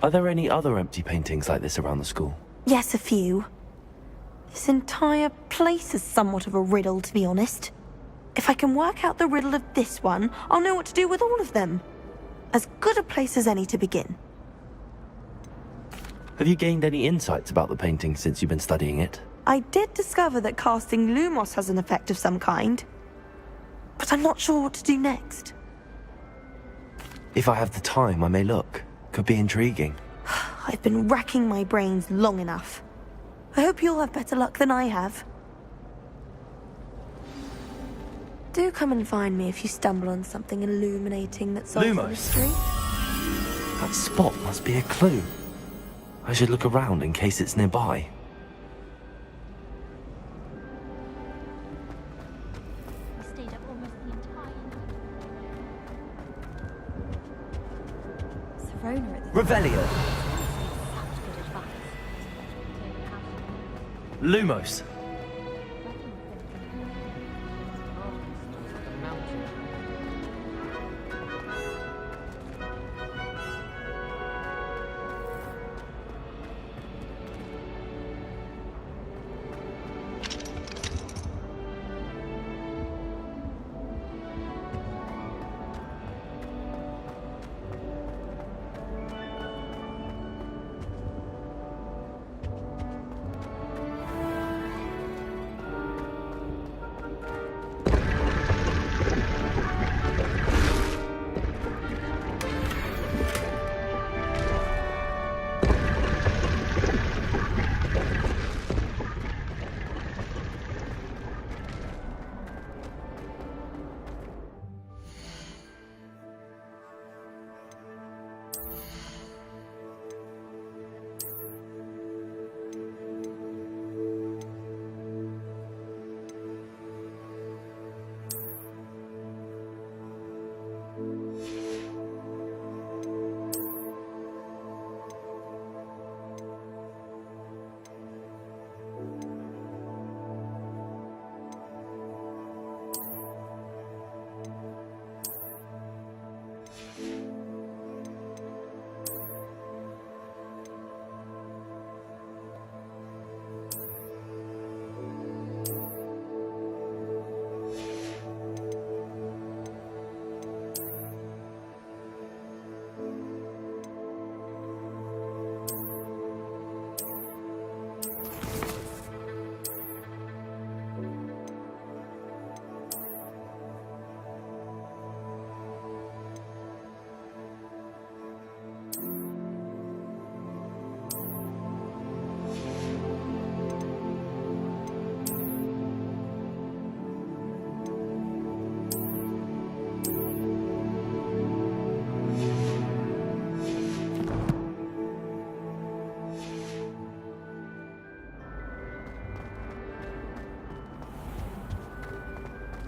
Are there any other empty paintings like this around the school? Yes, a few. This entire place is somewhat of a riddle, to be honest. If I can work out the riddle of this one, I'll know what to do with all of them. As good a place as any to begin. Have you gained any insights about the painting since you've been studying it? I did discover that casting Lumos has an effect of some kind. But I'm not sure what to do next. If I have the time, I may look. Could be intriguing. I've been racking my brains long enough. I hope you'll have better luck than I have. Do come and find me if you stumble on something illuminating that solves the mystery. That spot must be a clue. I should look around in case it's nearby. We stayed up almost the entire night. Serona at the Revelio. Such good advice. Lumos.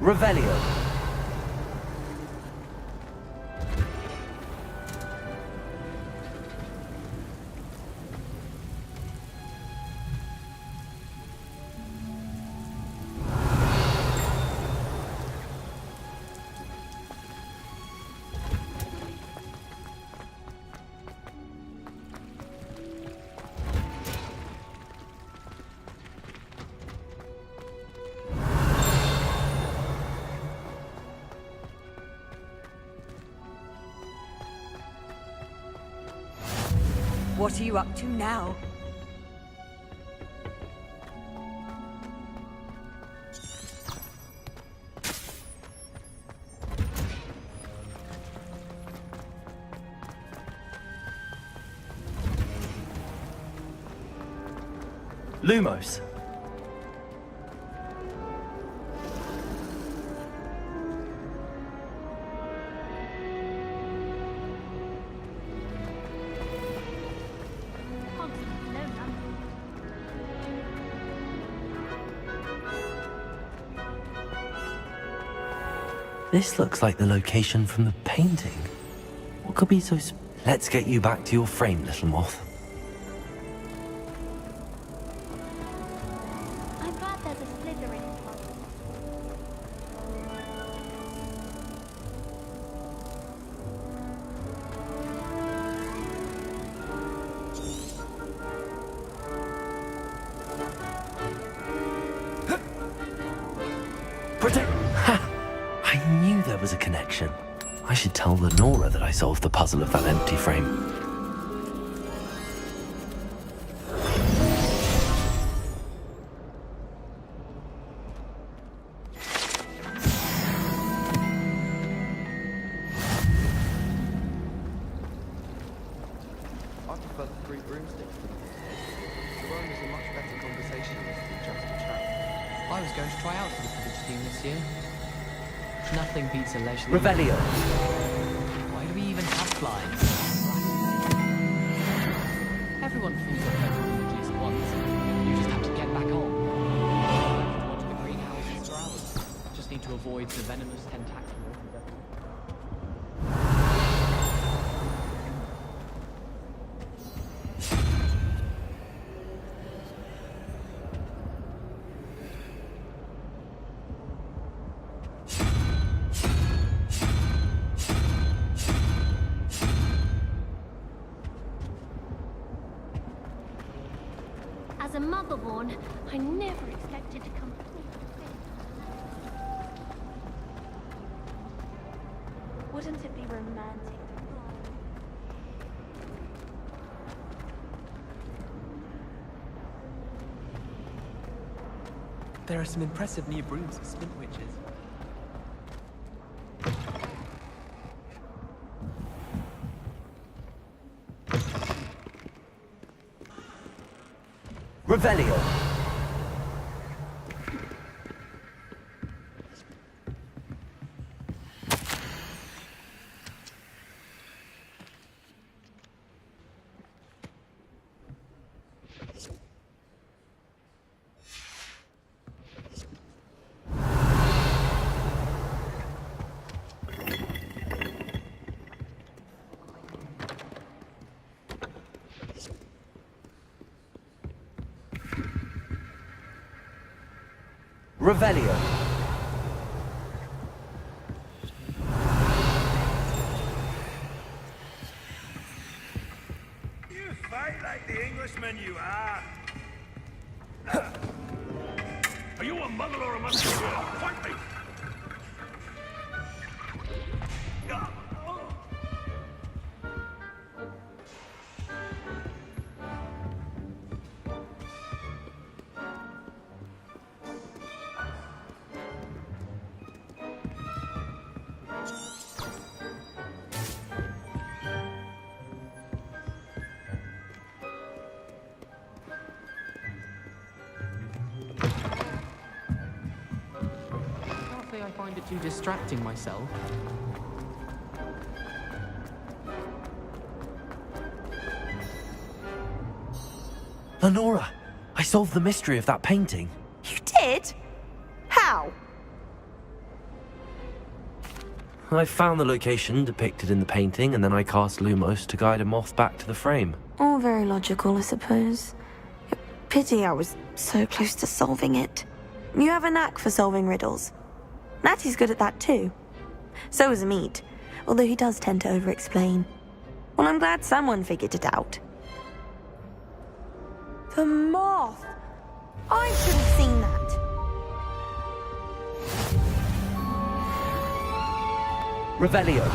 Revelio. What are you up to now? Lumos. This looks like the location from the painting. What could be so Let's get you back to your frame, little moth. I'm glad there's a slither in it. Protect! Ha! I knew there was a connection. I should tell Lenora that I solved the puzzle of that empty frame. I prefer the 3 broomsticks to the Rome is a much better conversationalist than just a chat. I was going to try out for the Quidditch team this year. Nothing beats a leisurely... Revelio. Why do we even have flying? Everyone falls off their roof at least once. You just have to get back on. Watch the greenhouses for hours. Just need to avoid the venomous tentacle. As a motherborn, I never expected to complete Wouldn't it be romantic to fly? There are some impressive new brooms for spin witches. Revelio. Revelio. You fight like the Englishman you are. Are you a mother or a musketeer? Fight me! I find it too distracting myself. Lenora, I solved the mystery of that painting. You did? How? I found the location depicted in the painting, and then I cast Lumos to guide a moth back to the frame. All very logical, I suppose. Pity I was so close to solving it. You have a knack for solving riddles. Natty's good at that too. So is Amit, although he does tend to over-explain. Well, I'm glad someone figured it out. The moth! I should have seen that. Revelio.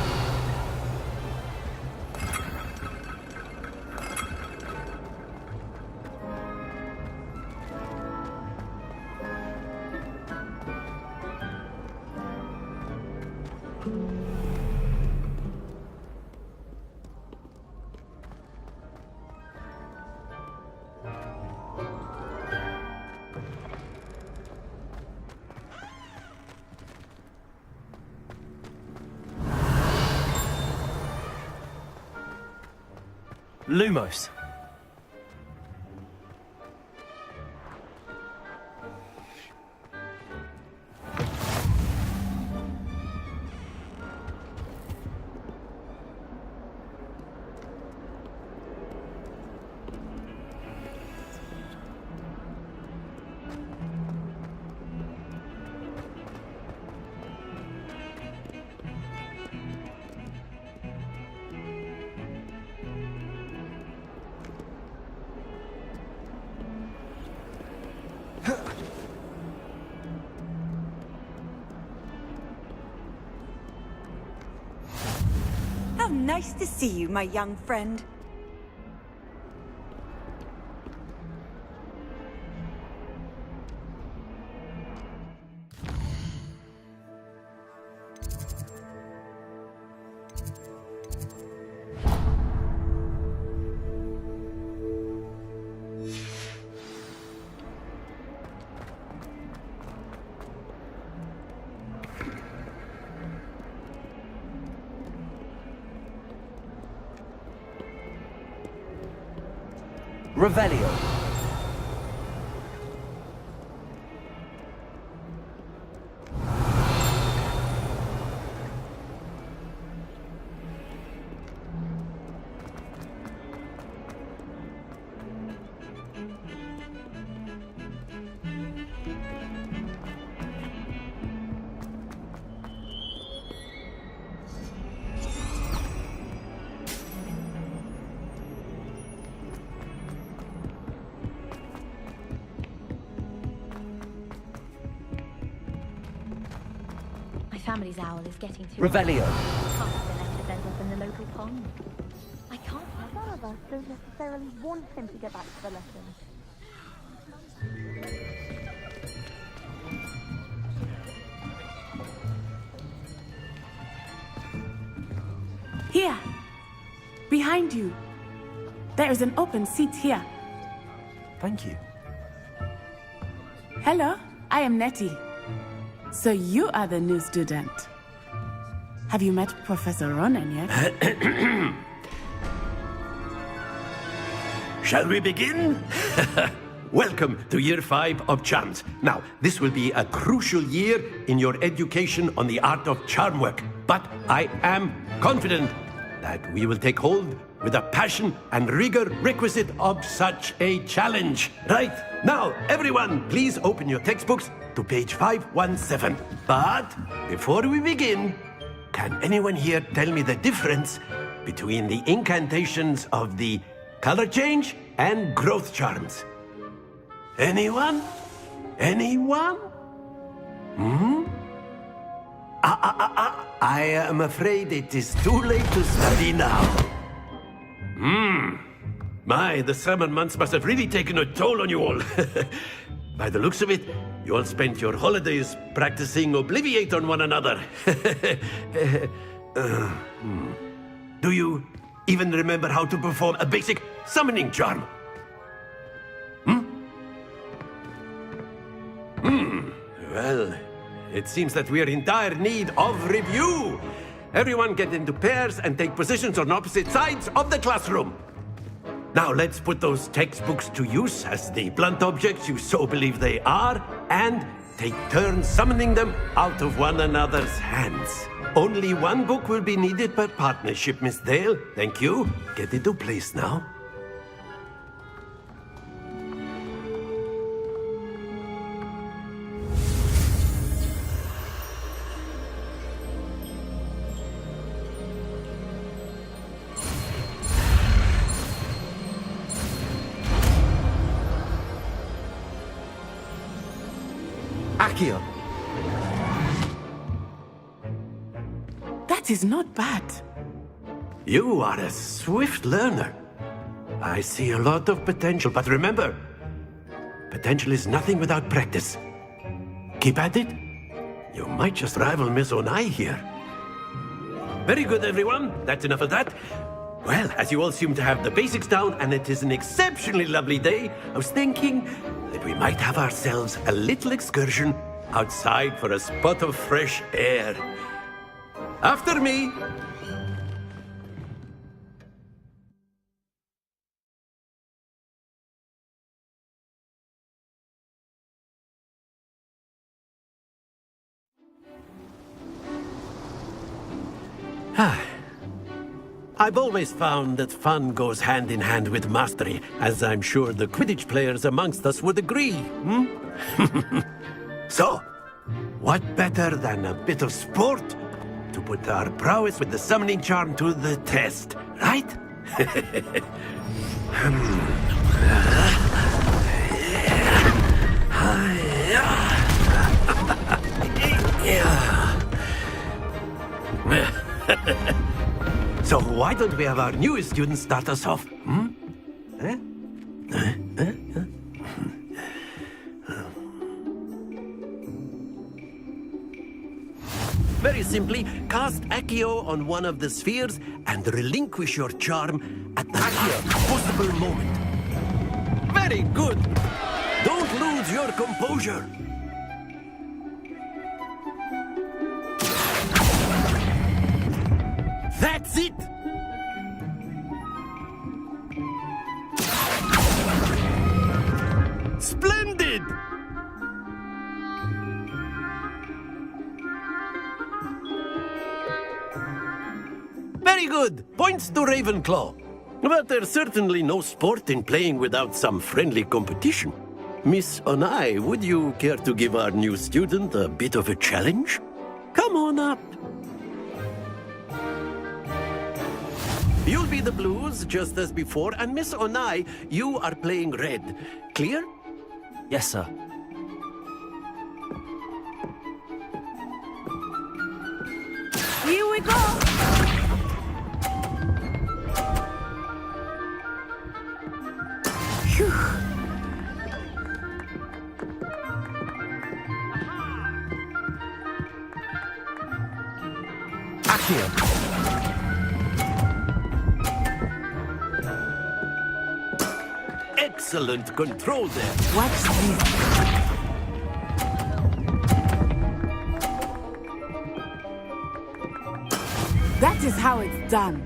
Lumos. How nice to see you, my young friend. Revelio. Family's owl is getting too Revelio. Half of the letters end up in the local pond. I can't have one of us don't necessarily want him to get back to the lesson. Here! Behind you! There is an open seat here. Thank you. Hello, I am Nettie. So you are the new student. Have you met Professor Ronan yet? Shall we begin? Welcome to Year 5 of Charms. Now, this will be a crucial year in your education on the art of charm work. But I am confident that we will take hold with the passion and rigor requisite of such a challenge. Right, now, everyone, please open your textbooks to page 517. But before we begin, can anyone here tell me the difference between the incantations of the color change and growth charms? Anyone? Anyone? I am afraid it is too late to study now. My, the summer months must have really taken a toll on you all. By the looks of it, you all spent your holidays practicing Obliviate on one another. Do you even remember how to perform a basic summoning charm? Well, it seems that we are in dire need of review. Everyone get into pairs and take positions on opposite sides of the classroom. Now let's put those textbooks to use as the blunt objects you so believe they are, and take turns summoning them out of one another's hands. Only one book will be needed per partnership, Miss Dale. Thank you. Get into place now. Akio. That is not bad. You are a swift learner. I see a lot of potential, but remember, potential is nothing without practice. Keep at it. You might just rival Miss Onai here. Very good, everyone. That's enough of that. Well, as you all seem to have the basics down, and it is an exceptionally lovely day, I was thinking that we might have ourselves a little excursion outside for a spot of fresh air. After me. I've always found that fun goes hand in hand with mastery, as I'm sure the Quidditch players amongst us would agree, So, what better than a bit of sport to put our prowess with the summoning charm to the test, right? So why don't we have our newest student start us off? Very simply, cast Accio on one of the spheres and relinquish your charm at the last possible moment. Very good! Don't lose your composure! That's it! Splendid! Very good. Points to Ravenclaw. But there's certainly no sport in playing without some friendly competition. Miss Onai, would you care to give our new student a bit of a challenge? Come on up. You'll be the blues, just as before, and Miss Onai, you are playing red. Clear? Yes, sir. Here we go! Phew. Akio. Excellent control there. Watch this. That is how it's done.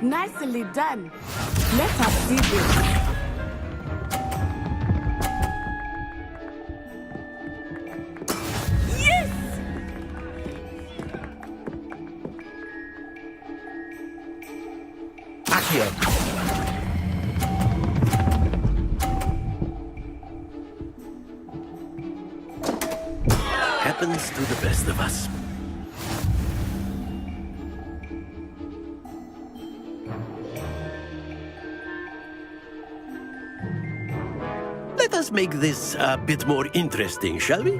Nicely done. Let us see this. Happens to the best of us. Let us make this a bit more interesting, shall we?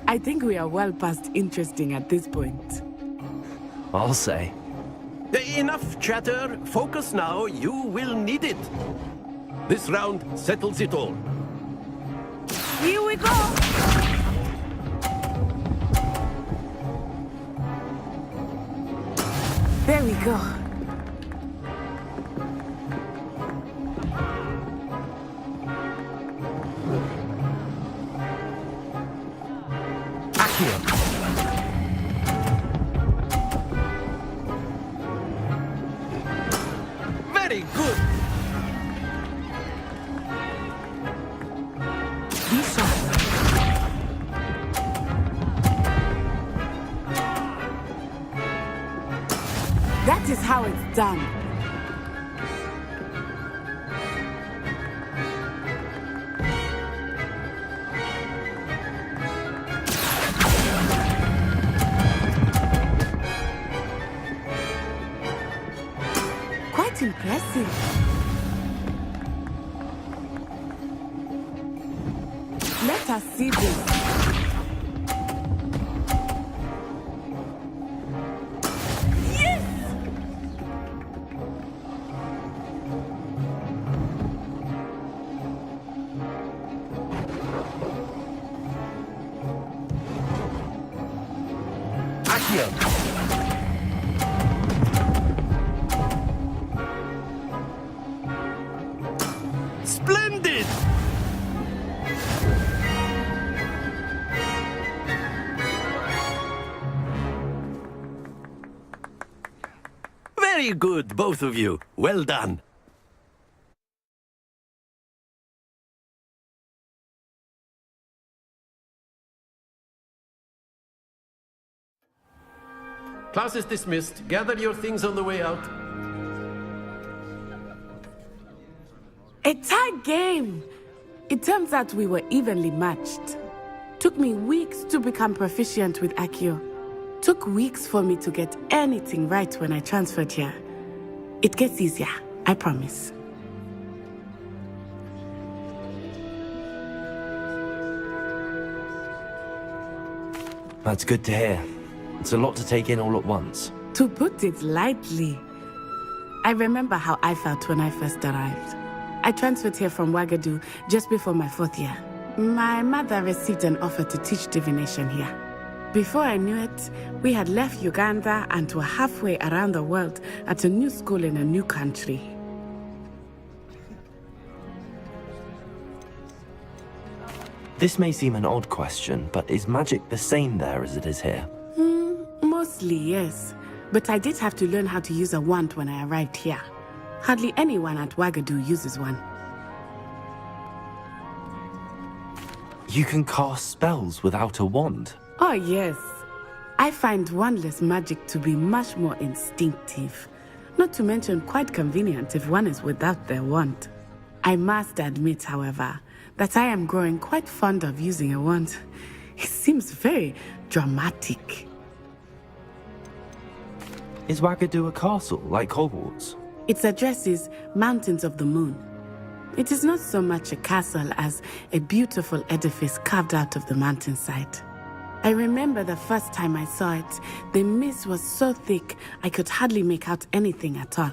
I think we are well past interesting at this point. I'll say. Enough chatter. Focus now. You will need it. This round settles it all. Here we go! There we go. That is how it's done. Quite impressive. Let us see this. Splendid! Very good, both of you. Well done. Class is dismissed. Gather your things on the way out. A tight game. It turns out we were evenly matched. Took me weeks to become proficient with Accio. Took weeks for me to get anything right when I transferred here. It gets easier, I promise. That's good to hear. It's a lot to take in all at once. To put it lightly, I remember how I felt when I first arrived. I transferred here from Wagadu just before my 4th year. My mother received an offer to teach divination here. Before I knew it, we had left Uganda and were halfway around the world at a new school in a new country. This may seem an odd question, but is magic the same there as it is here? Mostly, yes. But I did have to learn how to use a wand when I arrived here. Hardly anyone at Wagadu uses one. You can cast spells without a wand? Oh, yes. I find wandless magic to be much more instinctive. Not to mention quite convenient if one is without their wand. I must admit, however, that I am growing quite fond of using a wand. It seems very dramatic. Is Wagadu a castle, like Hogwarts? Its address is Mountains of the Moon. It is not so much a castle as a beautiful edifice carved out of the mountainside. I remember the first time I saw it, the mist was so thick I could hardly make out anything at all.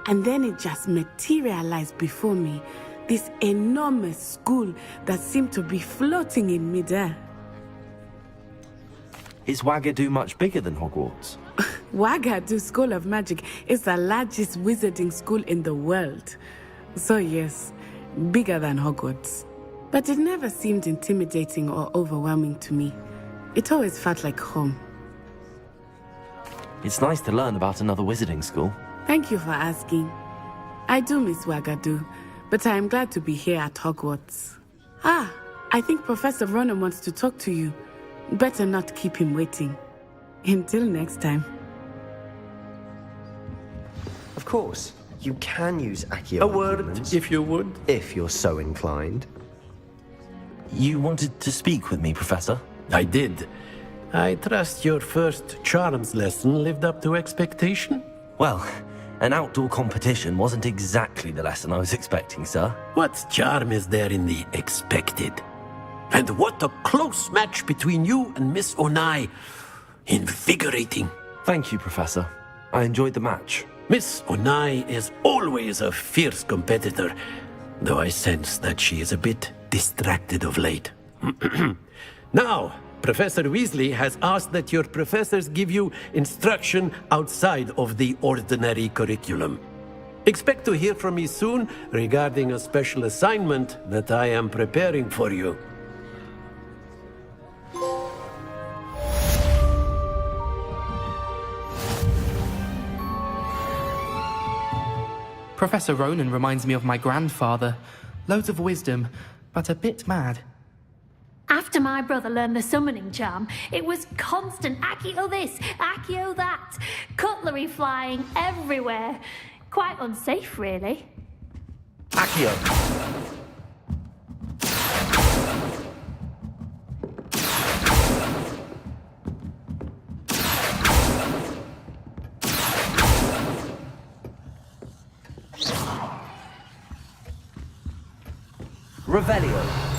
And then it just materialized before me, this enormous school that seemed to be floating in midair. Is Wagadu much bigger than Hogwarts? Wagadu School of Magic is the largest wizarding school in the world. So yes, bigger than Hogwarts. But it never seemed intimidating or overwhelming to me. It always felt like home. It's nice to learn about another wizarding school. Thank you for asking. I do miss Wagadu, but I am glad to be here at Hogwarts. Ah, I think Professor Ronan wants to talk to you. Better not keep him waiting. Until next time. Of course, you can use Accio. A word, if you would. If you're so inclined. You wanted to speak with me, Professor? I did. I trust your first charms lesson lived up to expectation? Well, an outdoor competition wasn't exactly the lesson I was expecting, sir. What charm is there in the expected? And what a close match between you and Miss Onai. Invigorating. Thank you, Professor. I enjoyed the match. Miss Onai is always a fierce competitor, though I sense that she is a bit distracted of late. Now, Professor Weasley has asked that your professors give you instruction outside of the ordinary curriculum. Expect to hear from me soon regarding a special assignment that I am preparing for you. Professor Ronan reminds me of my grandfather. Loads of wisdom, but a bit mad. After my brother learned the summoning charm, it was constant Accio this, Accio that, cutlery flying everywhere. Quite unsafe, really. Accio! Revelio.